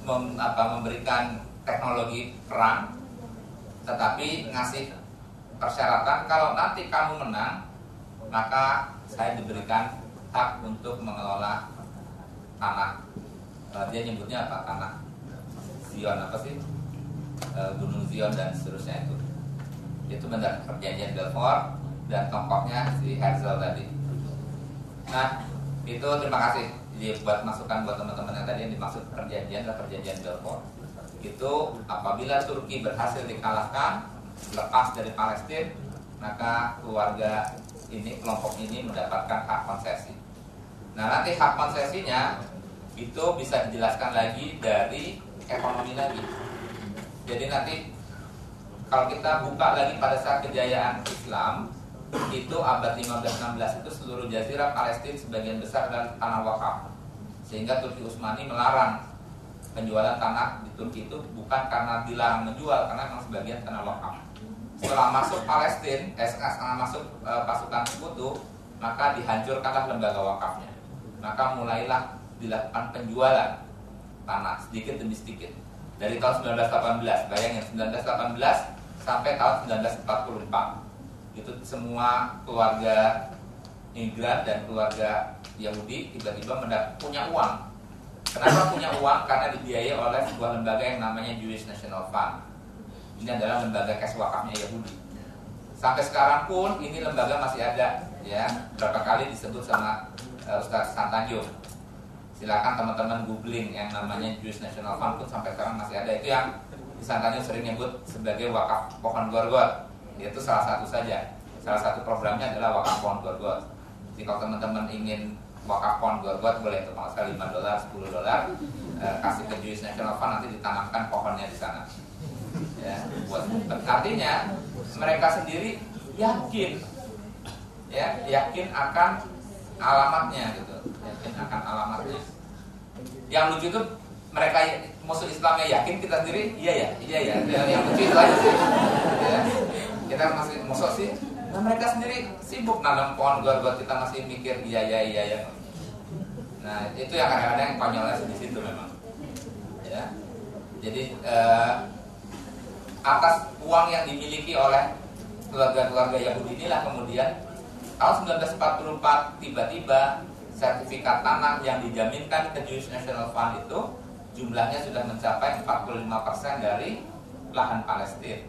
memberikan teknologi perang, tetapi ngasih persyaratan kalau nanti kamu menang, maka saya diberikan hak untuk mengelola tanah. Dia nyebutnya apa? Tanah Zion apa sih? Gunung Zion dan seterusnya itu. Itu benar perjanjian Balfour dan tokohnya si Herzl tadi. Nah, itu terima kasih. Jadi buat masukan buat teman-teman yang tadi yang dimaksud perjanjian adalah perjanjian Balfour. Itu apabila Turki berhasil dikalahkan, lepas dari Palestina, maka keluarga ini, kelompok ini mendapatkan hak konsesi. Nah, nanti hak konsesinya itu bisa dijelaskan lagi dari ekonomi lagi. Jadi nanti kalau kita buka lagi pada saat kejayaan Islam, itu abad 15-16 itu seluruh jazirah Palestina sebagian besar adalah tanah wakaf. Sehingga Turki Utsmani melarang penjualan tanah di Turki itu bukan karena dilarang menjual, karena memang sebagian tanah wakaf. Setelah masuk Palestina, setelah masuk pasukan sekutu, maka dihancurkanlah lembaga wakafnya. Maka mulailah dilakukan penjualan tanah sedikit demi sedikit. Dari tahun 1918, bayangin 1918 sampai tahun 1944. Itu semua keluarga migran dan keluarga Yahudi tiba-tiba punya uang. Kenapa punya uang? Karena dibiayai oleh sebuah lembaga yang namanya Jewish National Fund. Ini adalah lembaga cash wakafnya Yahudi. Sampai sekarang pun ini lembaga masih ada, ya. Berapa kali disebut sama Ustaz Santanjo. Silakan teman-teman googling yang namanya Jewish National Fund pun sampai sekarang masih ada. Itu yang di Santanjo sering nyebut sebagai wakaf pohon gorgot. Itu salah satu saja. Salah satu programnya adalah wakaf pohon gorgot. Jadi kalau teman-teman ingin wakaf pohon gorgot boleh itu kalau $5, $10 kasih ke Jewish National Fund, nanti ditanamkan pohonnya di sana. Ya, artinya mereka sendiri yakin, ya, yakin akan alamatnya gitu, yakin akan alamatnya. Yang lucu tuh mereka musuh Islamnya yakin, kita sendiri iya ya. Yang lucu itu aja sih. Ya, kita masih musuh sih. Nah, mereka sendiri sibuk nanam pohon gorgot, kita masih mikir iya. Nah, itu yang kadang-kadang konyolnya di situ memang. Ya. Jadi atas uang yang dimiliki oleh keluarga-keluarga Yahudi inilah kemudian tahun 1944 tiba-tiba sertifikat tanah yang dijaminkan ke Jewish National Fund itu jumlahnya sudah mencapai 45% dari lahan Palestina.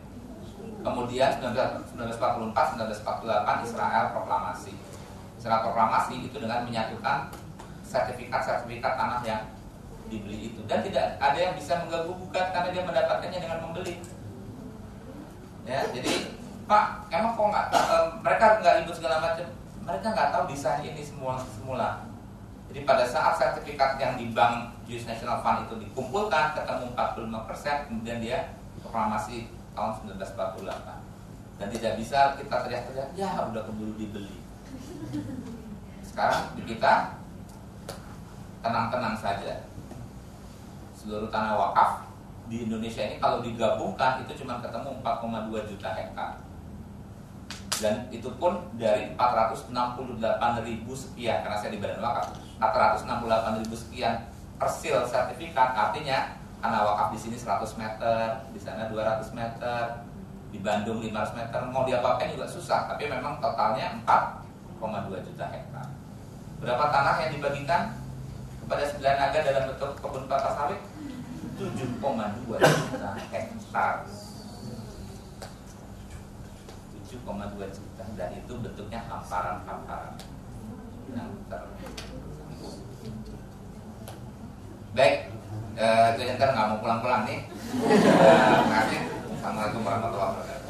Kemudian 1944-1948 Israel proklamasi. Israel proklamasi itu dengan menyatukan sertifikat tanah yang dibeli itu, dan tidak ada yang bisa mengganggu-gugat karena dia mendapatkannya dengan membeli. Ya, jadi Pak, emang kok nggak? Mereka nggak ribut segala macam. Mereka nggak tahu desain ini semula. Jadi pada saat sertifikat yang di Bank Jewish National Fund itu dikumpulkan, ketemu 45%, kemudian dia proklamasi tahun 1948. Dan tidak bisa kita teriak-teriak, ya udah keburu dibeli. Sekarang di kita tenang-tenang saja. Seluruh tanah wakaf di Indonesia ini kalau digabungkan itu cuma ketemu 4,2 juta hektar. Dan itu pun dari 468.000 sekian, karena saya di Badan Wakaf, 468.000 sekian persil sertifikat, artinya tanah wakaf di sini 100 meter, di sana 200 meter, di Bandung 500 meter, mau diapa-apain juga susah, tapi memang totalnya 4,2 juta hektar. Berapa tanah yang dibagikan kepada 9 naga dalam bentuk kebun kelapa sawit? 7,2 juta hektar. 7,2 juta, dan itu bentuknya hamparan-hamparan yang tersambung. Baik, itu yang nggak mau pulang-pulang nih. Terima kasih. Assalamualaikum warahmatullahi wabarakatuh.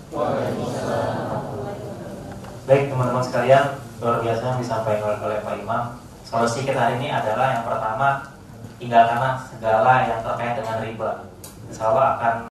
Baik teman-teman sekalian, luar biasa yang disampaikan oleh Pak Imam. Solusi kita hari ini adalah yang pertama, tinggalkanlah segala yang terkait dengan riba. Insya Allah akan